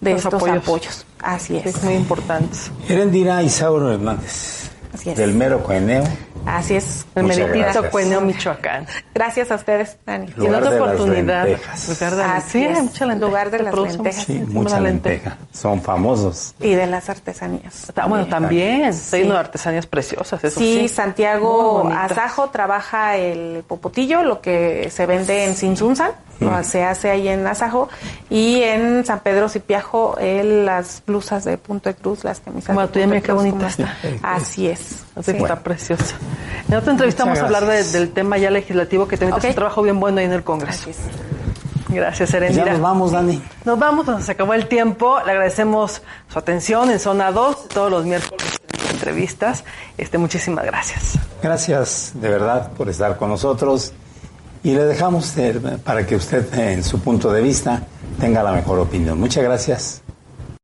Speaker 5: estos apoyos. Así es.
Speaker 2: Es muy importante.
Speaker 1: Erendira Isauro Hernández,
Speaker 5: Así es.
Speaker 1: Del mero Cueneo.
Speaker 5: Así es.
Speaker 2: El
Speaker 1: Muchas
Speaker 2: meritito
Speaker 1: gracias.
Speaker 2: Cueneo, Michoacán.
Speaker 5: Gracias a ustedes, Dani.
Speaker 2: Y en otra
Speaker 1: de las
Speaker 2: oportunidad.
Speaker 1: lentejas.
Speaker 2: Lugar de
Speaker 5: Así
Speaker 2: sí,
Speaker 5: es.
Speaker 2: hay mucha lenteja.
Speaker 5: Lugar de
Speaker 2: Se
Speaker 5: las
Speaker 2: produce
Speaker 5: lentejas.
Speaker 1: Sí,
Speaker 2: muchísima
Speaker 1: mucha lenteja. Son famosos.
Speaker 5: Y de las artesanías.
Speaker 2: Bueno, también. Está
Speaker 5: Sí.
Speaker 2: lleno de artesanías preciosas, eso
Speaker 5: Sí,
Speaker 2: sí.
Speaker 5: Santiago
Speaker 2: Muy bonitas.
Speaker 5: Asajo trabaja el popotillo, lo que se vende en Sinsunzan, se hace ahí en Asajo, y en San Pedro Cipiajo las blusas de punto de cruz, las camisas
Speaker 2: Bueno,
Speaker 5: de
Speaker 2: tú ya
Speaker 5: punto
Speaker 2: mira
Speaker 5: de
Speaker 2: qué
Speaker 5: cruz,
Speaker 2: bonita
Speaker 5: como-
Speaker 2: está.
Speaker 5: Así es.
Speaker 2: Así que
Speaker 5: Sí.
Speaker 2: está preciosa. En otra entrevista
Speaker 1: Muchas
Speaker 2: vamos a hablar
Speaker 1: gracias.
Speaker 2: del tema ya legislativo, que también
Speaker 5: Ok.
Speaker 2: es un trabajo bien bueno ahí en el Congreso.
Speaker 5: Así es.
Speaker 2: Gracias,
Speaker 1: Ya
Speaker 2: Erendira.
Speaker 1: nos vamos, Dani.
Speaker 2: Nos vamos, nos acabó el tiempo. Le agradecemos su atención en Zona 2, todos los miércoles en entrevistas. Muchísimas gracias.
Speaker 1: Gracias de verdad por estar con nosotros y le dejamos para que usted en su punto de vista tenga la mejor opinión. Muchas gracias.